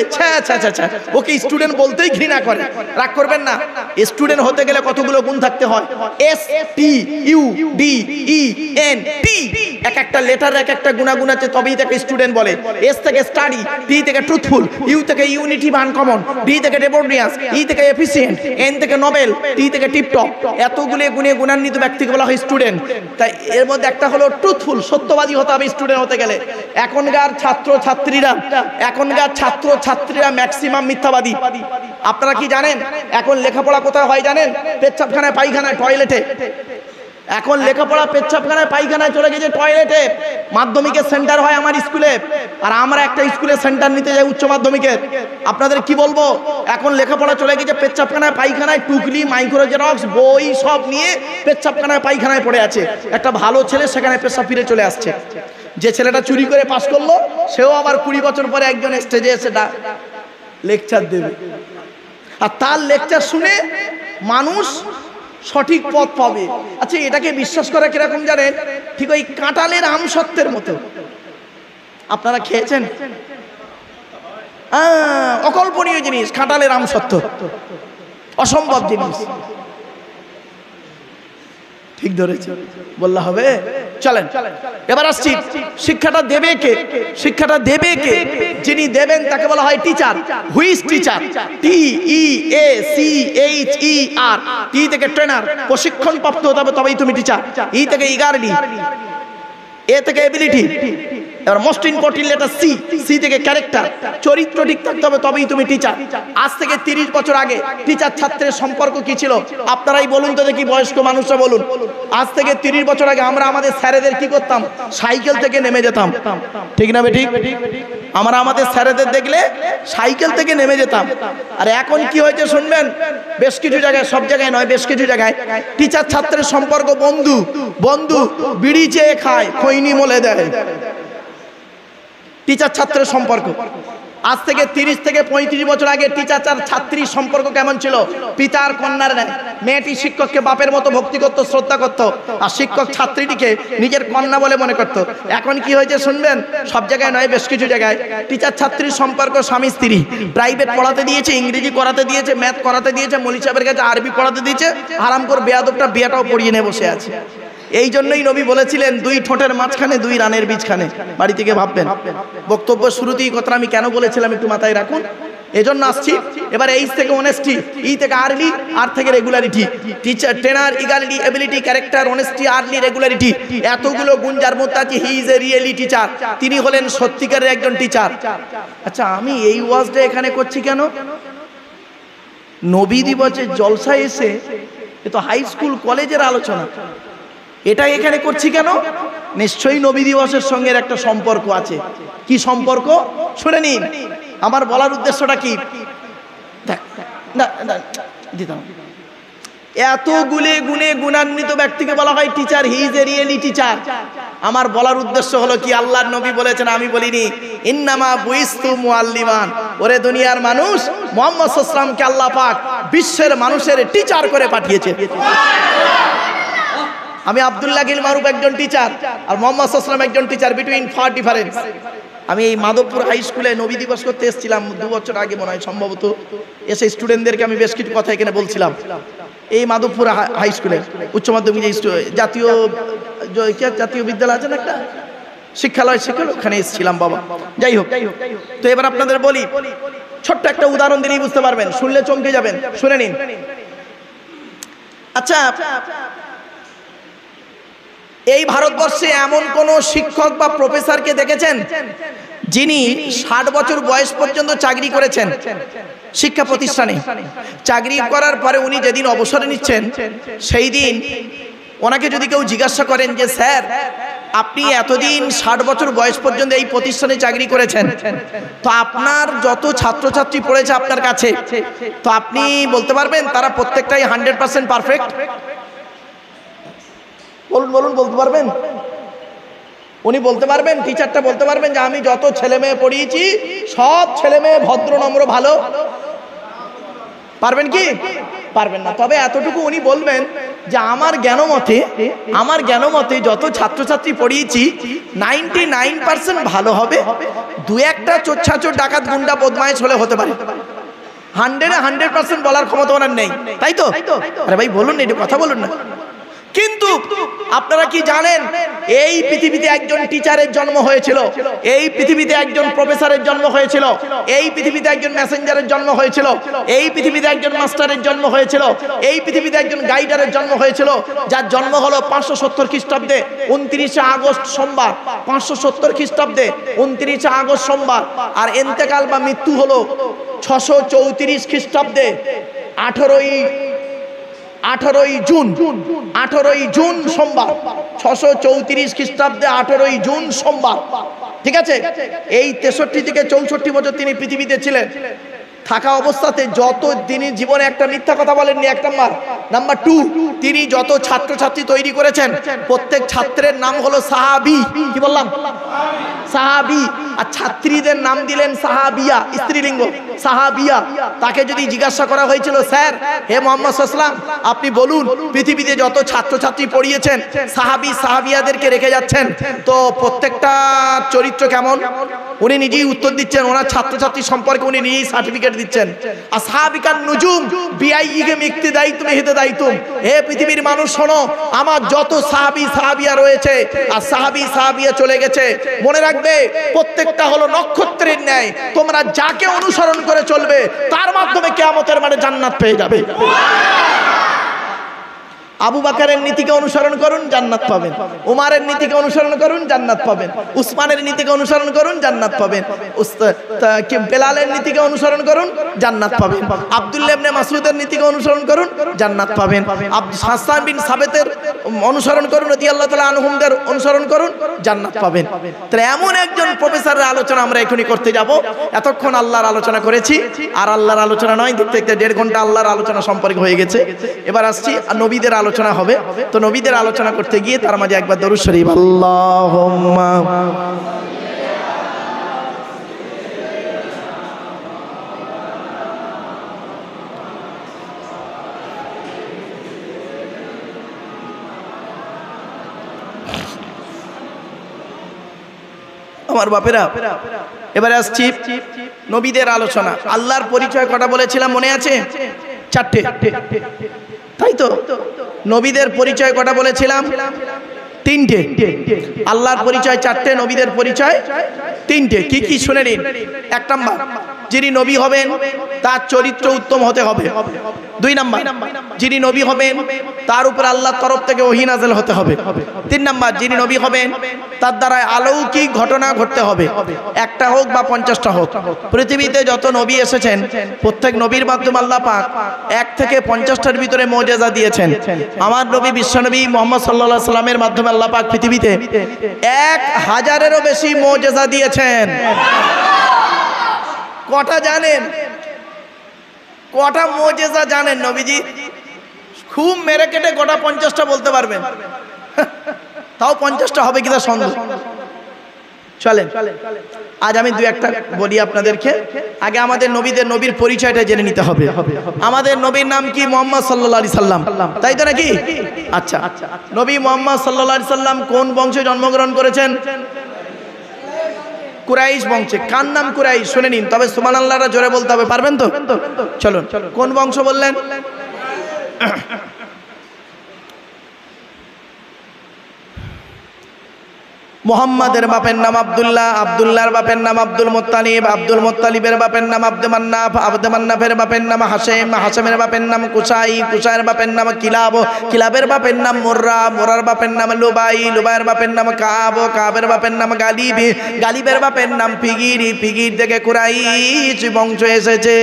ওকে স্টুডেন্ট বলতেই ঘৃণা করে। রাগ করবেন না, স্টুডেন্ট হতে গেলে কতগুলো গুণ থাকতে হয়। STUDENT, এক একটা লেটার এক একটা গুণাগুণ আছে, তবেই তাকে স্টুডেন্ট বলে। S থেকে স্টাডি, T থেকে ট্রুথফুল, U থেকে ইউনিটি আনকমন, D থেকে ডেবোর্নিয়াস, E থেকে এফিসিয়েন্ট, N থেকে নোবেল, T থেকে টিপটপ। এতগুলো গুণে গুণান্বিত ব্যক্তিকে বলা হয় স্টুডেন্ট। তাই এর মধ্যে একটা হলো ট্রুথফুল, সত্যবাদী হতে হবে স্টুডেন্ট হতে গেলে। এখনকার ছাত্র ছাত্রীরা ম্যাক্সিমাম মিথ্যাবাদী। আপনারা কি জানেন এখন লেখাপড়া কোথায় হয় জানেন? পেচ্ছাপখানায়, পায়খানায়, টয়লেটে। এখন লেখাপড়া পেচ্ছাপখানায়, পায়খানায় চলে গেছে টয়লেটে। মাধ্যমিকের সেন্টার হয় আমার স্কুলে, আর আমরা একটা স্কুলে সেন্টার নিতে যাই উচ্চ মাধ্যমিকের। আপনাদের কি বলবো, এখন লেখাপড়া চলে গেছে পেচ্ছাপখানায়, পায়খানায়। টুকলি, মাইক্রো জেরক্স, বই সব নিয়ে পেচ্ছাপখানায়, পায়খানায় পড়ে আছে। একটা ভালো ছেলে সেখানে পেশা ফিরে চলে আসছে। যে ছেলেটা চুরি করে পাস করলো সেও আবার 20 বছর পরে একজন স্টেজে এসে লেকচার দেবে, আর তার লেকচার শুনে মানুষ সঠিক পথ পাবে। আচ্ছা, এটাকে বিশ্বাস করা কিরকম জানেন? ঠিক ওই কাঁঠালের আমসত্ত্বের মতো। আপনারা খেয়েছেন? অকল্পনীয় জিনিস কাঁঠালের আমসত্ত্ব, অসম্ভব জিনিস। ঠিক ধরেছে, বললে হবে? চলেন এবার আসছি, শিক্ষাটা দেবে কে? শিক্ষাটা দেবে কে? যিনি দেবেন তাকে বলা হয় teacher. Who's teacher? TEACHER। T থেকে ট্রেনার, প্রশিক্ষণ প্রাপ্ত হতে হবে তবেই তুমি টিচার। ই থেকে ইগারডি, এ থেকে এবিলিটি, এবার most important letter C. C থেকে ক্যারেক্টার, চরিত্র ঠিক থাকতে হবে তবেই তুমি টিচার। আজ থেকে 30 বছর আগে টিচার ছাত্রের সম্পর্ক কি ছিল? আপনারাই বলুন তো দেখি, বয়স্ক মানুষরা বলুন। আজ থেকে 30 বছর আগে আমরা আমাদের স্যারেদের কি করতাম? সাইকেল থেকে নেমে যেতাম, ঠিক না বেঠিক? আমরা আমাদের স্যারেদের দেখলে সাইকেল থেকে নেমে যেতাম। আর এখন কি হয়েছে শুনবেন? বেশ কিছু জায়গায়, সব জায়গায় নয়, বেশ কিছু জায়গায় টিচার ছাত্রের সম্পর্ক বন্ধু বন্ধু, বিড়ি চেয়ে খায়, খৈনি মলে দেয়। টিচার ছাত্রের সম্পর্ক আজ থেকে 30 থেকে 35 বছর আগে টিচার আর ছাত্রীর সম্পর্ক কেমন ছিল? পিতার কন্যার ন্যায়। মেয়েটি শিক্ষককে বাপের মতো ভক্তি করত, শ্রদ্ধা করত, আর শিক্ষক ছাত্রীটিকে নিজের কন্যা বলে মনে করত। এখন কি হয়েছে শুনবেন? সব জায়গায় নয়, বেশ কিছু জায়গায় টিচার ছাত্রীর সম্পর্ক স্বামী স্ত্রী। প্রাইভেট পড়াতে দিয়েছে, ইংরেজি করাতে দিয়েছে, ম্যাথ করাতে দিয়েছে, মৌলী সাহেবের কাছে আরবি পড়াতে দিয়েছে, আরাম করে বেয়াদবটা বিয়েটাও পড়িয়ে নিয়ে বসে আছে। এই জন্যই নবী বলেছিলেন, 2 ঠোঁটের মাঝখানে 2 রানের বীজখানে। বাড়ি থেকে ভাববেন। বক্তব্য শুরুতেই কথা আমি কেন বলেছিলাম একটু মাথায় রাখুন, এজন্য আসছি। এবার এইচ থেকে অনেস্টি, ই থেকে আর্লি, আর থেকে regularity. Teacher, trainer, equality, ability, character, honesty, early, regularity, এতগুলো গুণ যার মধ্যে আছে, he is a really teacher. তিনি হলেন সত্যিকারের একজন টিচার। আচ্ছা, আমি এই ওয়াজটা এখানে করছি কেন? নবী দিবসের জলসায় এসে, এ তো হাই স্কুল কলেজের আলোচনা, এটা এখানে করছি কেন? নিশ্চয়ই নবী দিবসের সঙ্গে একটা সম্পর্ক আছে। কি সম্পর্ক? শুনে নিন। আমার বলার উদ্দেশ্যটা কি? এত গুণে গুণান্বিত ব্যক্তিকে বলা হয় teacher, he is a really teacher. আমার বলার উদ্দেশ্য হলো কি, আল্লাহর নবী বলেছেন, আমি বলিনি, ইন্নামা বুইস্তু মুআল্লিমান। ওরে দুনিয়ার মানুষ, মুহাম্মদ সাল্লাল্লাহু আলাইহি ওয়াসাল্লামকে আল্লাহ পাক বিশ্বের মানুষের টিচার করে পাঠিয়েছে। আমি আব্দুল্লাহ গিল মারুফ একজন টিচার, আর মোহাম্মদ সাল্লাল্লাহু আলাইহি ওয়াসাল্লাম একজন টিচার, বিটুইন ফার ডিফারেন্স। আমি এই মাধবপুর হাই স্কুলে নবী দিবস করতে এসেছিলাম 2 বছর আগে মনে হয়, সম্ভবত। এসে স্টুডেন্টদেরকে আমি বেশ কিছু কথা এখানে বলছিলাম। এই মাধবপুর হাই স্কুলে উচ্চ মাধ্যমিক জাতীয় বিদ্যালয় আছে না একটা, শিক্ষালয়, ওখানে এসেছিলাম বাবা। যাই হোক, তো এবার আপনাদের বলি, ছোট্ট একটা উদাহরণ দিলেই বুঝতে পারবেন, শুনলে চমকে যাবেন। শুনে নিন। আচ্ছা, এই ভারতবর্ষে এমন কোন শিক্ষক বা প্রফেসরকে দেখেছেন যিনি 60 বছর বয়স পর্যন্ত চাকরি করেছেন শিক্ষা প্রতিষ্ঠানে? চাকরি করার পরে উনি যেদিন অবসরে নিচ্ছেন, সেই দিন ওনাকে যদি কেউ জিজ্ঞাসা করেন যে, স্যার আপনি এতদিন 60 বছর বয়স পর্যন্ত এই প্রতিষ্ঠানে চাকরি করেছেন, তো আপনার যত ছাত্রছাত্রী পড়েছে আপনার কাছে, তো আপনি বলতে পারবেন তারা প্রত্যেকটাই 100% পারফেক্ট? বলুন বলুন, বলতে পারবেন? উনি বলতে পারবেন, টিচারটা বলতে পারবেন যে আমি যত ছেলে মেয়ে পড়িয়েছি সব ছেলে মেয়ে ভদ্র, নম্র, ভালো? পারবেন কি? পারবেন না। তবে এতটুকু উনি বলবেন যে আমার জ্ঞানমতে যত ছাত্রছাত্রী পড়িয়েছি 99% ভালো হবে, 2-1টা চোর ডাকাত গুন্ডা বদমাইশ হলে হতে পারে। 100% বলার ক্ষমতা ওনার নেই, তাই তো? আরে ভাই বলুন, একটু কথা বলুন না। কিন্তু আপনারা কি জানেন, এই পৃথিবীতে একজন টিচারের জন্ম হয়েছিল, এই পৃথিবীতে একজন প্রফেসরের জন্ম হয়েছিল, এই পৃথিবীতে একজন মেসেঞ্জারের জন্ম হয়েছিল, এই পৃথিবীতে একজন মাস্টারের জন্ম হয়েছিল, এই পৃথিবীতে একজন গাইডারের জন্ম হয়েছিল, যার জন্ম হলো 570 খ্রিস্টাব্দে 29 আগস্ট সোমবার। 570 খ্রিস্টাব্দে 29 আগস্ট সোমবার। আর এন্তেকাল বা মৃত্যু হলো 634 খ্রিস্টাব্দে 18ই জুন সোমবার। 634 খ্রিস্টাব্দে 18ই জুন সোমবার। ঠিক আছে? এই 63 থেকে 64 বছর তিনি পৃথিবীতে ছিলেন। থাকা অবস্থাতে যত দিনই জীবনে একটা মিথ্যা কথা বলেননি, 1 নাম্বার। নাম্বার 2, তিনি যত ছাত্রছাত্রী তৈরি করেছেন প্রত্যেক ছাত্রের নাম হলো সাহাবী। কি বললাম? সাহাবী। আর ছাত্রীদের নাম দিলেন সাহাবিয়া, স্ত্রীলিঙ্গ সাহাবিয়া। তাকে যদি জিজ্ঞাসা করা হয়েছিল, স্যার হে মুহাম্মদ সাল্লাল্লাহু আলাইহি ওয়াসাল্লাম, আপনি বলুন পৃথিবীতে যত ছাত্রছাত্রী পড়িয়েছেন সাহাবী সাহাবিয়াদেরকে রেখে যাচ্ছেন, তো প্রত্যেকটা চরিত্র কেমন? উনি নিজেই উত্তর দিচ্ছেন, ওনার ছাত্রছাত্রী সম্পর্কে উনি নিজেই সার্টিফিকেট দিচ্ছেন। আসহাবিকান নুজুম বিআইহিম ইক্তিদাইতুম ইহতিদাইতুম। হে পৃথিবীর মানুষ শোনো, আমার যত সাহাবী সাহাবিয়া রয়েছে আর সাহাবী সাহাবিয়া চলে গেছে, মনে রাখবে প্রত্যেকটা হলো নক্ষত্রের ন্যায়। তোমরা যাকে অনুসরণ করে চলবে তার মাধ্যমে কিয়ামতের মাঠে জান্নাত পেয়ে যাবে। আবু বকরের নীতিকে অনুসরণ করুন, জান্নাত পাবেন। উমারের নীতিকে অনুসরণ করুন, জান্নাত পাবেন। উসমানের নীতিকে অনুসরণ করুন, জান্নাত পাবেন। বেলালের নীতিকে অনুসরণ করুন, জান্নাত পাবেন। আব্দুল্লাহ ইবনে মাসউদের নীতিকে অনুসরণ করুন, জান্নাত পাবেন। হাসান বিন সাবেতের অনুসরণ করুন, রাদিয়াল্লাহু তাআলা আনহুমদের অনুসরণ করুন, জান্নাত পাবেন। তাহলে এমন একজন প্রফেসরের আলোচনা আমরা এখনই করতে যাব। এতক্ষণ আল্লাহর আলোচনা করেছি, আর আল্লাহর আলোচনা নয়, দেখতে দেখতে 1.5 ঘন্টা আল্লাহর আলোচনা সম্পর্কে হয়ে গেছে। এবার আসছি নবীদের আলোচনা হবে। তো নবীদের আলোচনা করতে গিয়ে তার মাঝে একবার দরুদ শরীফ, আল্লাহুম্মা আমার বাপেরা, এবারে আসছি নবীদের আলোচনা। আল্লাহর পরিচয় কটা বলেছিলাম মনে আছে? 4টে, তাই তো? নবীদের পরিচয় কটা বলেছিলাম? 3টে। আল্লাহর পরিচয় 4টে, নবীদের পরিচয় 3টে। কি কি শুনে নিন। 1 নাম্বার, যিনি নবী হবেন তার চরিত্র উত্তম হতে হবে। 2 নাম্বার, যিনি নবী হবেন তার উপর আল্লাহর তরফ থেকে ওহী নাযিল হতে হবে। 3 নাম্বার, যিনি নবী হবেন তার দ্বারা অলৌকিক ঘটনা ঘটতে হবে, একটা হোক বা 50টা হোক। পৃথিবীতে যত নবী এসেছেন প্রত্যেক নবীর মাধ্যমে আল্লাহ পাক 1 থেকে 50টার ভিতরে মুজিজা দিয়েছেন। আমার নবী বিশ্বনবী মুহাম্মদ সাল্লাল্লাহু আলাইহি সাল্লামের মাধ্যমে আল্লাহ পাক পৃথিবীতে 1000-এরও বেশি মুজিজা দিয়েছেন। কটা জানেন? কটা মুজিজা জানেন নবীজি? খুব মেরে কেটে গোটা 50টা বলতে পারবেন, তাও 50টা হবে কিনা সন্দেহ। চলেন আজ আমি 2-1টা বলি আপনাদেরকে। আগে আমাদের নবীর পরিচয়টা জেনে নিতে হবে। আমাদের নবীর নাম কি? মুহাম্মদ সাল্লাল্লাহু আলাইহি সাল্লাম, তাই তো নাকি? আচ্ছা, নবী মুহাম্মদ সাল্লাল্লাহু আলাইহি সাল্লাম কোন বংশে জন্মগ্রহণ করেছেন? কুরাইশ বংশে। কার নাম কুরাইশ? শুনে নিন, তবে সুবহানাল্লাহটা জোরে বলতে হবে, পারবেন তো? চলুন, কোন বংশ বললেন? মুহাম্মাদের বাপের নাম আব্দুল্লাহ, আব্দুল্লাহর বাপের নাম আব্দুল মুত্তালিব, আব্দুল মুত্তালিবের বাপের নাম আব্দে মান্নাফ, আব্দে মান্নাফের বাপের নাম হাশেম, হাশেমের বাপের নাম কুসাই, কুসাইয়ের বাপের নাম কিলাব, কিলাবের বাপের নাম মুররা, মুরার বাপের নাম লুবাই, লুবাইয়ের বাপের নাম কাব, কাবের বাপের নাম গালিব, গালিবের বাপের নাম ফিগির, ফিগির থেকে কুরাইশ বংশ এসেছে।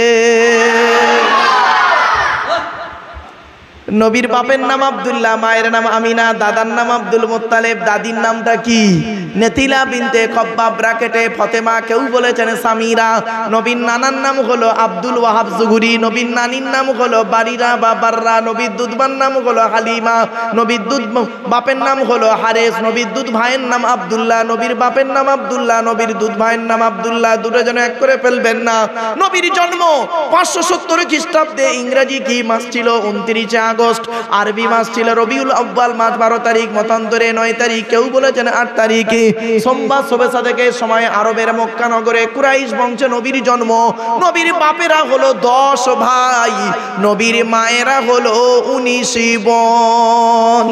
নবীর বাপের নাম আব্দুল্লাহ, মায়ের নাম আমিনা, দাদার নাম আব্দুল মুত্তালিব, দাদির নামটা কি? নেতিলা বিনতে খব্বাব ব্র্যাকেটে ফতেমা, কেউ বলেছেন সামিরা। নবীর নানার নাম হলো আব্দুল ওয়াহাব জুহুরি, নবীর নানির নাম হলো বারিরা বা বাররা, নবীর দুধবার নাম হলো হালিমা, নবীর দুধ বাপের নাম হলো হারেস, নবীর দুধ ভাইয়ের নাম আব্দুল্লাহ, নবীর বাপের নাম আব্দুল্লাহ, নবীর দুধ ভাইয়ের নাম আব্দুল্লাহ। দুটো যেন এক করে ফেলবেন না। নবীর জন্ম 570 খ্রিস্টাব্দে। ইংরেজি কি মাস ছিল? 29 আগস্ট। আরবি মাস ছিল রবিউল আউয়াল মাস 12 তারিখ, মতান্তরে 9 তারিখ, কেউ বলেছেন 8 তারিখে। সোমবার শোভেসা থেকে সময় আরবের মক্কা নগরে কুরাইশ বংশে নবীর জন্ম। নবীর বাপেরা হলো 10 ভাই, নবীর মায়েরা হলো 19 বোন।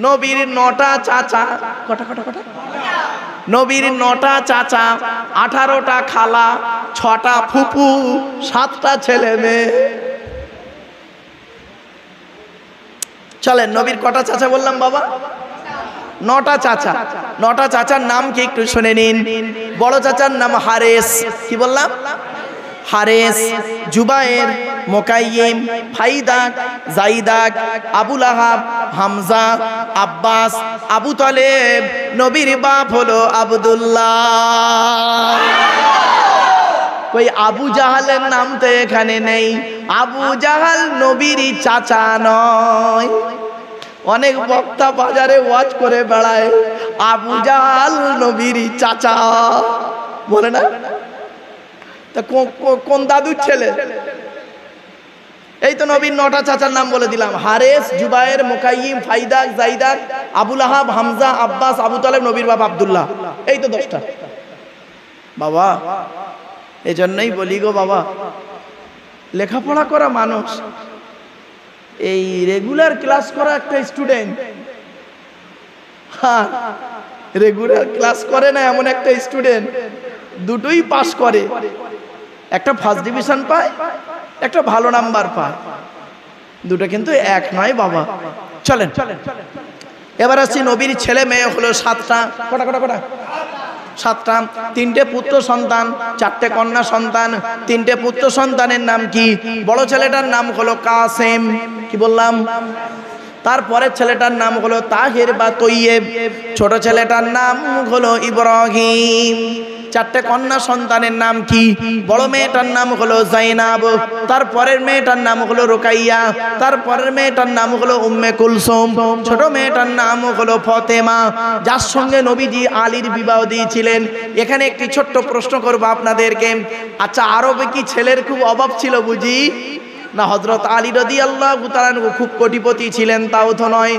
নবীর 9টা চাচা, কটা? নবীর 9টা চাচা, 18টা খালা, 6টা ফুপু, 7টা ছেলে মেয়ে। চলেন, নবীর কটা চাচা বললাম বাবা? 9টা চাচা। 9টা চাচার নাম কি একটু শুনে নিন। বড় চাচার নাম হারেস, কি বললাম? হারেস, জুবায়ের, মুকাইয়িম, ফাইদাক, জাইদাক, আবুল আহাব, হামজা, আব্বাস, আবু তালেব। নবীর বাপ হলো আব্দুল্লাহ। ওই আবু জাহালের নাম তো এখানে নেই। আবু জাহাল নবীরই চাচা নয়। অনেক বক্তা বাজারে ওয়াজ করে বেড়ায় আবু জাহাল নবীরই চাচা, বলে না? তা কোন দাদুর ছেলে? এই তো নবীর 9টা চাচার নাম বলে দিলাম, হারেস, জুবায়ের, মুকাইয়িম, ফাইদাক, জাইদাক, আবুল আহাব, হামজা, আব্বাস, আবু তালেব, নবীর বাবা আব্দুল্লাহ। এই তো 10টা। বাবা এজন্যই বলি গো বাবা, লেখাপড়া করা মানুষ, এই রেগুলার ক্লাস করা একটা স্টুডেন্ট, হ্যাঁ রেগুলার ক্লাস করে না এমন একটা স্টুডেন্ট দুটোই পাস করে, একটা ফার্স্ট ডিভিশন পায়, একটা ভালো নাম্বার পায়, দুটো কিন্তু এক নয় বাবা। চলেন এবার আসছি নবীর ছেলে মেয়ে হলো 7টা। কটা কটা কটা? 7টা। 3টে পুত্র সন্তান, 4টে কন্যা সন্তান। 3টে পুত্র সন্তানের নাম কি? বড় ছেলেটার নাম হলো কাসেম, কি বললাম? তারপরের ছেলেটার নাম হলো তাহির বা তৈয়েব, ছোট ছেলেটার নাম হলো ইব্রাহিম। 4টে কন্যা সন্তানের নাম কি? বড় মেয়েটার নাম হলো জাইনাব, তারপরের মেয়েটার নাম হলো রুকাইয়া, তারপরের মেয়েটার নাম হলো উম্মে কুলসুম, ছোট মেয়েটার নাম হলো ফাতেমা, যার সঙ্গে নবীজি আলীর বিবাহ দিয়েছিলেন। এখানে একটি ছোট্ট প্রশ্ন করব আপনাদেরকে, আচ্ছা আরবে কি ছেলের খুব অভাব ছিল বুঝি? না হযরত আলী রাদিয়াল্লাহু তাআলা খুব কোটিপতি ছিলেন তাও তো নয়।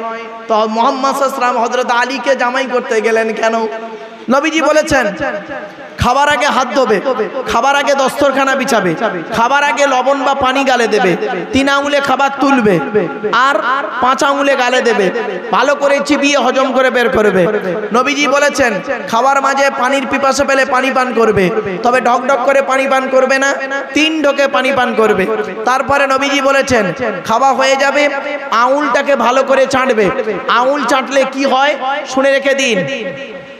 তো মুহাম্মদ সাল্লাল্লাহু আলাইহি ওয়াসাল্লাম হযরত আলীকে জামাই করতে গেলেন কেন? নবীজি বলেছেন খাবার আগে হাত ধোবে, খাবার আগে দস্তরখানা বিছাবে, খাবার আগে লবণ বা পানি গালে দেবে, 3 আঙুলে খাবার তুলবে আর 5 আঙুলে গালে দেবে, ভালো করে চিবিয়ে হজম করে বের করবে। নবীজি বলেছেন খাবার মাঝে পানির পিপাসা পেলে পানি পান করবে, তবে ঢক ঢক করে পানি পান করবে না, 3 ঢোকে পানি পান করবে। তারপরে নবীজি বলেছেন খাওয়া হয়ে যাবে, আঙুলটাকে ভালো করে চাটবে। আঙুল চাটলে কি হয় শুনে রেখে দিন।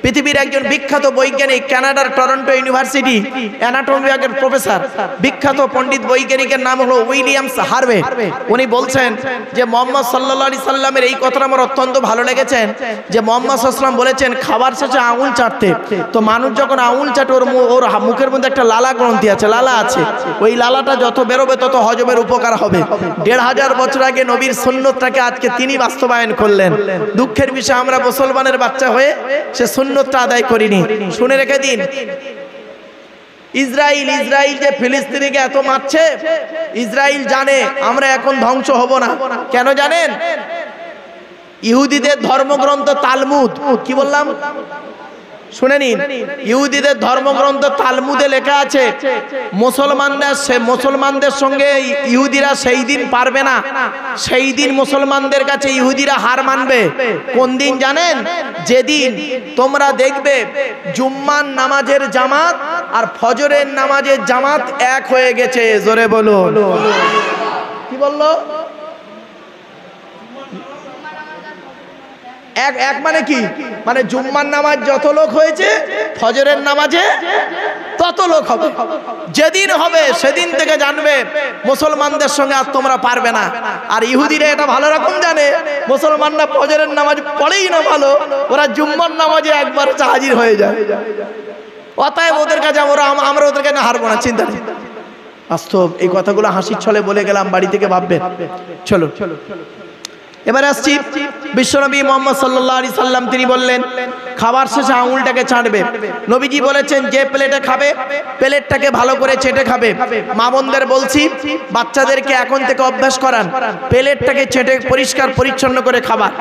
পৃথিবীর একজন বিখ্যাত বৈজ্ঞানিক, কানাডার টরন্টো ইউনিভার্সিটি অ্যানাটমি বিভাগের প্রফেসর, বিখ্যাত পণ্ডিত বৈজ্ঞানিকের নাম হলো উইলিয়ামস হার্ভে। উনি বলছেন যে মুহাম্মদ সাল্লাল্লাহু আলাইহি সাল্লামের এই কথাটা আমার অত্যন্ত ভালো লেগেছে যে মুহাম্মদ সাল্লাল্লাহু আলাইহি সাল্লাম বলেছেন খাবার শেষে আঙুল চাটতে। তো মানুষ যখন আঙুল চাটে ওর মুখের মধ্যে একটা লালা গ্রন্থি আছে, লালা আছে, ওই লালাটা যত বেরোবে তত হজমের উপকার হবে। 1500 বছর আগে নবীর সুন্নতটাকে আজকে তিনি বাস্তবায়ন করলেন। দুঃখের বিষয় আমরা মুসলমানের বাচ্চা হয়ে সে সুন্নতটা আদায় করিনি। শুনে রেখে দিন, ইসরায়েল যে ফিলিস্তিনিকে এত মারছে, ইসরায়েল জানে আমরা এখন ধ্বংস হব না। কেন জানেন? ইহুদিদের ধর্মগ্রন্থ তালমুদ, কি বললাম শুনে নিন, ইহুদিদের ধর্মগ্রন্থ তালমুদে লেখা আছে মুসলমানদের সঙ্গে ইহুদিরা সেই দিন পারবে না, সেই দিন মুসলমানদের কাছে ইহুদিরা হার মানবে। কোন দিন জানেন? যেদিন তোমরা দেখবে জুম্মার নামাজের জামাত আর ফজরের নামাজের জামাত এক হয়ে গেছে। জোরে বলুন, কি বললো? এক মানে কি? মানে জুম্মার নামাজ যত লোক হয়েছে ফজরের নামাজে তত লোক হবে। যেদিন হবে সেদিন থেকে জানবে মুসলমানদের সঙ্গে আর তোমরা পারবে না। আর ইহুদিরা এটা ভালো রকম জানে, মুসলমানরা ফজরের নামাজ পড়েই না ভালো, ওরা জুম্মার নামাজে একবার হাজির হয়ে যায়। অতএব ওদের কাছে আমরা ওদের কাছে হারবো না, চিন্তা নেই। বাস্তব এই কথাগুলো হাসির ছলে বলে গেলাম, বাড়ি থেকে ভাববেন। চলো এবারে আসছি বিশ্বনবী মুহাম্মদ সাল্লাল্লাহু আলাইহি সাল্লাম, তিনি বললেন খাবার শেষে আঙুলটাকে চাটবে। নবীজি বলেছেন যে প্লেটে খাবে প্লেটটাকে ভালো করে চেটে খাবে। মা বোনদের বলছি বাচ্চাদেরকে এখন থেকে অভ্যাস করান প্লেটটাকে চেটে পরিষ্কার পরিচ্ছন্ন করে খাবার।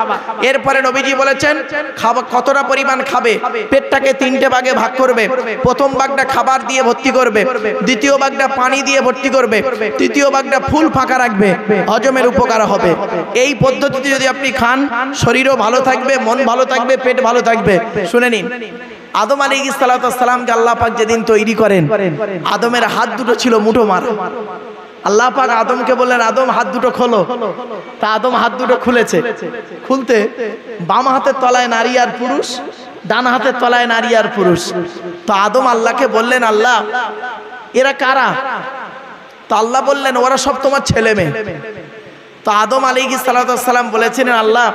এরপরে নবীজি বলেছেন খাবার কতটা পরিমাণ খাবে, পেটটাকে 3টে ভাগে ভাগ করবে। প্রথম ভাগটা খাবার দিয়ে ভর্তি করবে, দ্বিতীয় ভাগটা পানি দিয়ে ভর্তি করবে, তৃতীয় ভাগটা ফুল ফাঁকা রাখবে, হজমের উপকার হবে। এই পদ্ধতি যদি আপনি খান শরীরও ভালো থাকবে, মন ভালো থাকবে, পেট ভালো থাকবে। শুনে নিন, আদম আলাইহিস সালামকে আল্লাহ পাক যেদিন তৈরি করেন, আদমের হাত দুটো ছিল মুঠো মারা। আল্লাহ পাক আদমকে বললেন আদম হাত দুটো খোলো। তা আদম হাত দুটো খুলেছে। খুলতে বাম হাতের তলায় নারী আর পুরুষ, ডান হাতের তলায় নারী আর পুরুষ। তো আদম আল্লাহকে বললেন আল্লাহ এরা কারা? তো আল্লাহ বললেন ওরা সব তোমার ছেলে মেয়ে। তো আদম আলাইহিস সালাম বলেছিলেন আল্লাহ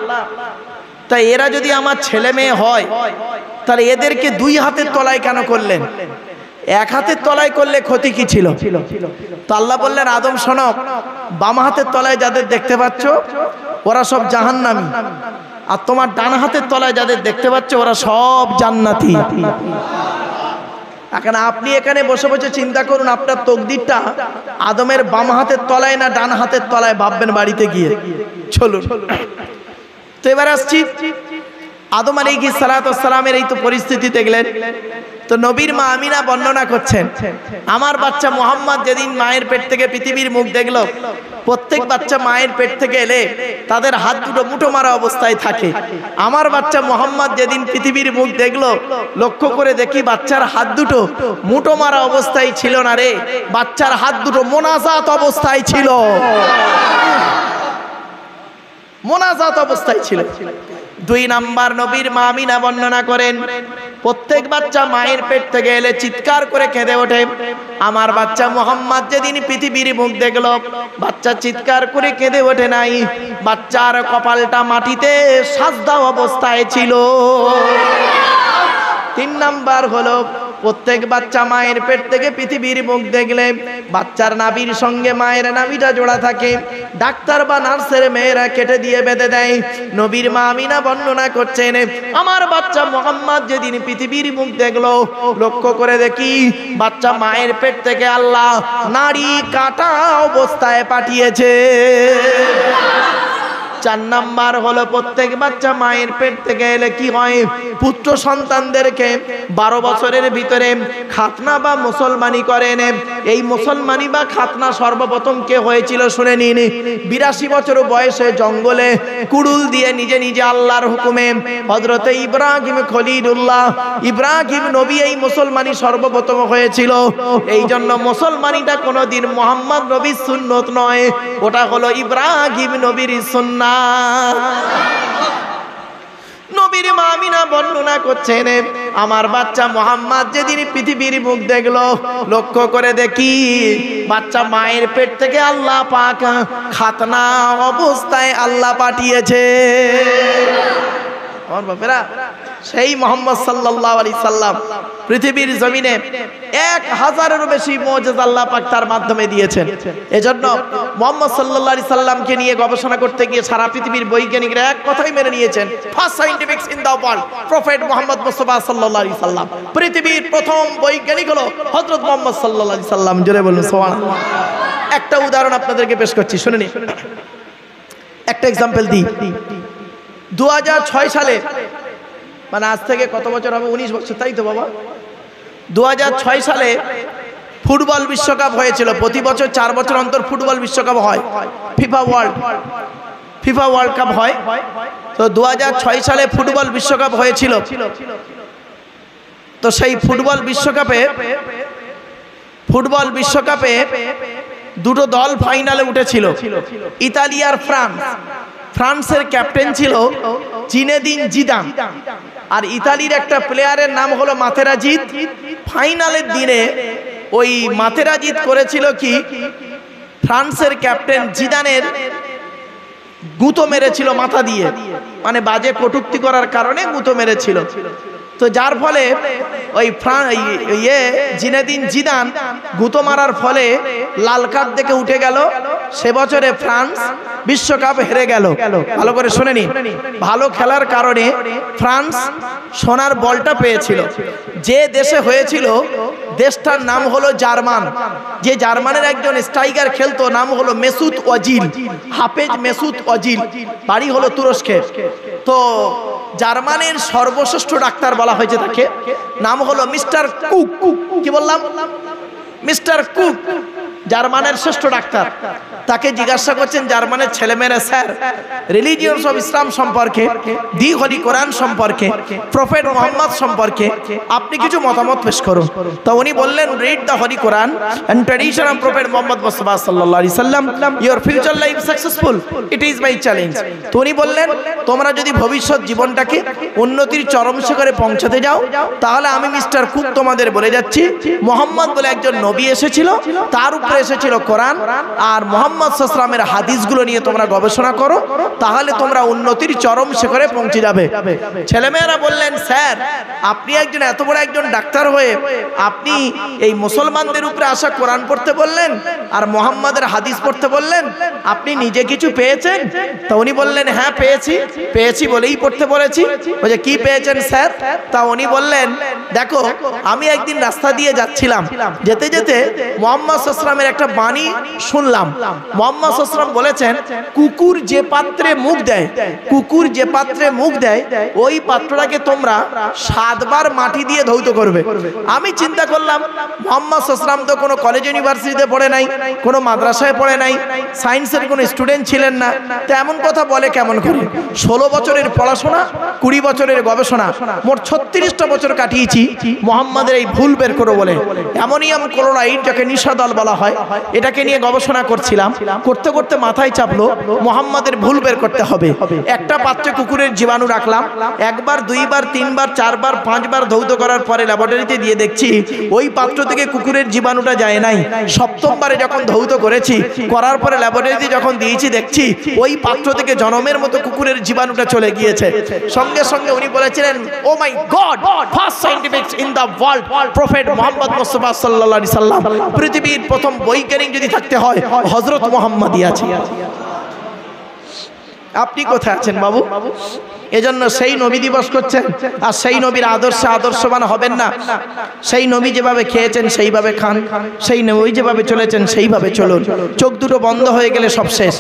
তা এরা যদি আমার ছেলে মেয়ে হয় তাহলে এদেরকে 2 হাতের তলায় কেন করলেন? এক হাতের তলায় করলে ক্ষতি কি ছিল? তো আল্লাহ বললেন আদম শোনো, বাম হাতের তলায় যাদের দেখতে পাচ্ছ ওরা সব জাহান্নামী, আর তোমার ডান হাতের তলায় যাদের দেখতে পাচ্ছ ওরা সব জান্নাতি। এখন আপনি এখানে বসে বসে চিন্তা করুন আপনার তকদিরটা আদমের বাম হাতের তলায় না ডান হাতের তলায় ভাববেন বাড়িতে গিয়ে। চলুন তো এবার আসছি, আদম আলাইহিস সালাতু ওয়াস সালামের এই তো পরিস্থিতি দেখলেন। তো নবীর মা আমিনা বর্ণনা করছেন, আমার বাচ্চা মুহাম্মদ যেদিন মায়ের পেট থেকে পৃথিবীর মুখ দেখলো, প্রত্যেক বাচ্চা মায়ের পেট থেকে এলে তাদের হাত দুটো মুঠো মারা অবস্থায় থাকে। আমার বাচ্চা মুহাম্মদ যেদিন পৃথিবীর মুখ দেখলো, লক্ষ্য করে দেখি বাচ্চার হাত দুটো মুঠো মারা অবস্থায় ছিল না রে, বাচ্চার হাত দুটো মোনাজাত অবস্থায় ছিল, মোনাজাত অবস্থায় ছিল। 2 নাম্বার নবীর মা আমিনা বর্ণনা করেন, প্রত্যেক বাচ্চা মায়ের পেট থেকে এলে চিৎকার করে কেঁদে ওঠে। আমার বাচ্চা মুহাম্মদ যেদিন পৃথিবীর মুখ দেখলো, বাচ্চা চিৎকার করে কেঁদে ওঠে নাই, বাচ্চার কপালটা মাটিতে সাজদা অবস্থায় ছিল। 3 নাম্বার হলো, প্রত্যেক বাচ্চা মায়ের পেট থেকে পৃথিবীর মুখ দেখলে বাচ্চার নাভির সঙ্গে মায়ের নাভিটা জোড়া থাকে, ডাক্তার বা নার্সের মেয়েরা কেটে দিয়ে বেঁধে দেয়। নবীর মা আমিনা বর্ণনা করছেন, আমার বাচ্চা মুহাম্মদ যেদিন পৃথিবীর মুখ দেখলো, লক্ষ্য করে দেখি বাচ্চা মায়ের পেট থেকে আল্লাহ নাড়ি কাটা অবস্থায় পাঠিয়েছে। 4 নাম্বার হলো, প্রত্যেক বাচ্চা মায়ের পেট থেকে এলে কি হয়, পুত্র সন্তানদেরকে 12 বছরের ভিতরে খাতনা বা মুসলমানি করেন। এই মুসলমানি বা খাতনা সর্বপ্রথম কে হয়েছিল শুনে নিন। 82 বছর বয়সে জঙ্গলে কুড়ুল দিয়ে নিজে নিজে আল্লাহর হুকুমে হযরতে ইব্রাহিম খলিলুল্লাহ ইব্রাহিম নবী এই মুসলমানি সর্বপ্রথম হয়েছিল। এই জন্য মুসলমানিটা কোনোদিন মুহাম্মদ নবীর সুন্নত নয়, ওটা হলো ইব্রাহিম নবীর সুন্নাত। নবীর মা আমিনা বর্ণনা করছেন, আমার বাচ্চা মুহাম্মদ যেদিন পৃথিবীর মুখ দেখলো, লক্ষ্য করে দেখি বাচ্চা মায়ের পেট থেকে আল্লাহ পাক খাতনা অবস্থায় আল্লাহ পাঠিয়েছে। আমার বাপেরা, সেই মুহাম্মদ সাল্লাল্লাহু আলাইহি সাল্লাম পৃথিবীর জমিনে 1000-এরও বেশি মুজিজা আল্লাহ পাক তার মাধ্যমে দিয়েছেন। এজন্য মুহাম্মদ সাল্লাল্লাহু আলাইহি সাল্লামকে নিয়ে গবেষণা করতে গিয়ে সারা পৃথিবীর বৈজ্ঞানিকরা এক কথাই মেনে নিয়েছেন, first scientifics in the world prophet Muhammad Mustafa সাল্লাল্লাহু আলাইহি সাল্লাম। পৃথিবীর প্রথম বৈজ্ঞানিক হলো হযরত মুহাম্মদ সাল্লাল্লাহু আলাইহি সাল্লাম। জোরে বলুন সুবহানাল্লাহ। একটা উদাহরণ আপনাদেরকে পেশ করছি, শুনে নিন। একটা एग्जांपल দিই। 2006 সালে, মানে আজ থেকে কত বছর হবে, 19 বছর, তাই তো বাবা? 2006 সালে ফুটবল বিশ্বকাপ হয়েছিল। প্রতি বছর 4 বছর অন্তর ফুটবল বিশ্বকাপ হয়, ফিফা ওয়ার্ল্ড কাপ হয়। তো 2006 সালে ফুটবল বিশ্বকাপ হয়েছিল। তো সেই ফুটবল বিশ্বকাপে দুটো দল ফাইনালে উঠেছিল, ইতালি আর ফ্রান্স। ফ্রান্সের ক্যাপ্টেন ছিল জিনেদিন জিদান, আর ইতালির একটা প্লেয়ারের নাম হলো মাতেরাজিদ। ফাইনালের দিনে ওই মাতেরাজিদ করেছিল কি, ফ্রান্সের ক্যাপ্টেন জিদানের গুঁতো মেরেছিল মাথা দিয়ে, মানে বাজে কটূক্তি করার কারণে গুঁতো মেরেছিল। তো যার ফলে ওই জিনেদিন জিদান গুঁতো মারার ফলে লাল কার্ড দেখে উঠে গেল। সে বছরে ফ্রান্স বিশ্বকাপ হেরে গেল। ভালো করে শুনে নিন, ভালো খেলার কারণে ফ্রান্স সোনার বলটা পেয়েছিল। যে দেশে হয়েছিল দেশটার নাম হলো জার্মান। যে জার্মানের একজন স্ট্রাইকার খেলতো, নাম হলো মেসুত ওজিল, হাফেজ মেসুত ওজিল, বাড়ি হলো তুরস্কে। তো জার্মানের সর্বশ্রেষ্ঠ ডাক্তার বলা হয়েছে তাকে, নাম হলো মিস্টার কুক। কি বললাম? মিস্টার কুক, জার্মানের শ্রেষ্ঠ ডাক্তার। তাকে জিজ্ঞাসা করছেন জার্মানের ছেলেমেয়েরা, স্যার রিলিজিয়নস অফ ইসলাম সম্পর্কে, দি হোলি কোরআন সম্পর্কে, প্রফেট মুহাম্মদ সম্পর্কে আপনি কিছু মতামত পেশ করুন। তো উনি বললেন, read the holy Quran and tradition of prophet Muhammad Mustafa সাল্লাল্লাহু আলাইহি সাল্লাম, your future life successful, it is my challenge. তো উনি বললেন, তোমরা যদি ভবিষ্যৎ জীবনটাকে উন্নতির চরম শিখরে পৌঁছাতে যাও, তাহলে আমি মিস্টার কুক তোমাদের বলে যাচ্ছি, মুহাম্মদ বলে একজন নবী এসেছিল, তার উপরে এসেছিল কোরআন, আর মুহাম্মদ মুহাম্মদ সাল্লাল্লাহু আলাইহি ওয়াসাল্লামের হাদিসগুলো নিয়ে তোমরা গবেষণা করো, তাহলে তোমরা উন্নতির চরম শিখরে পৌঁছে যাবে। ছেলেমেয়েরা বললেন, স্যার আপনি একজন এত বড় একজন ডাক্তার হয়ে আপনি এই মুসলমানদের উপরে আসা কোরআন পড়তে বললেন আর মুহাম্মাদের হাদিস পড়তে বললেন, আপনি নিজে কিছু পেয়েছেন? তা উনি বললেন, হ্যাঁ পেয়েছি বলেই পড়তে বলেছি। বলে কি পেয়েছেন স্যার? তা উনি বললেন, দেখো আমি একদিন রাস্তা দিয়ে যাচ্ছিলাম, যেতে যেতে মুহাম্মদ সাল্লাল্লাহু আলাইহি ওয়াসাল্লামের একটা বাণী শুনলাম। মুহাম্মদ সাল্লাল্লাহু আলাইহি ওয়াসাল্লাম বলেছেন, কুকুর যে পাত্রে মুখ দেয়, কুকুর যে পাত্রে মুখ দেয় ওই পাত্রটাকে তোমরা 7 বার মাটি দিয়ে ধৌত করবে। আমি চিন্তা করলাম, মুহাম্মদ সাল্লাল্লাহু আলাইহি ওয়াসাল্লাম তো কোনো কলেজ ইউনিভার্সিটিতে পড়ে নাই, কোনো মাদ্রাসায় পড়ে নাই, সায়েন্সের কোনো স্টুডেন্ট ছিলেন না, তো এমন কথা বলে কেমন করে? 16 বছরের পড়াশোনা, 20 বছরের গবেষণা, মোট 36টা বছর কাটিয়েছি মুহাম্মাদের এই ভুল বের করে বলে। অ্যামোনিয়াম ক্লোরাইড যাকে নিশাদল বলা হয়, এটাকে নিয়ে গবেষণা করছিলাম, করতে করতে মাথায় চাপলো মুহাম্মাদের ভুল বের করতে হবে। একটা পাত্রে কুকুরের জীবাণু রাখলাম, 1 বার 2 বার 3 বার 4 বার 5 বার ধৌত করার পরে ল্যাবরেটরিতে দিয়ে দেখছি ওই পাত্র থেকে কুকুরের জীবাণুটা যায় নাই। 7ম বারে যখন ধৌত করেছি, করার পরে ল্যাবরেটরিতে যখন দিয়েছি দেখছি ওই পাত্র থেকে জনমের মতো কুকুরের জীবাণুটা চলে গিয়েছে। সঙ্গে সঙ্গে উনি বলেছিলেন, oh my god, first scientific in the world prophet Muhammad Mustafa সাল্লাল্লাহু আলাইহি সাল্লাম, পৃথিবীর প্রথম বৈজ্ঞানিক যদি থাকতে হয় হযরত মুহাম্মদই আছে। আপনি কোথায় আছেন বাবু? এজন্য সেই নবী দিবস করছেন আর সেই নবীর আদর্শে আদর্শবান হবেন না। সেই নবী যেভাবে খেয়েছেন সেইভাবে খান, সেই নবী যেভাবে চলেছেন সেইভাবে চলুন। চোখ দুটো বন্ধ হয়ে গেলে সব শেষ।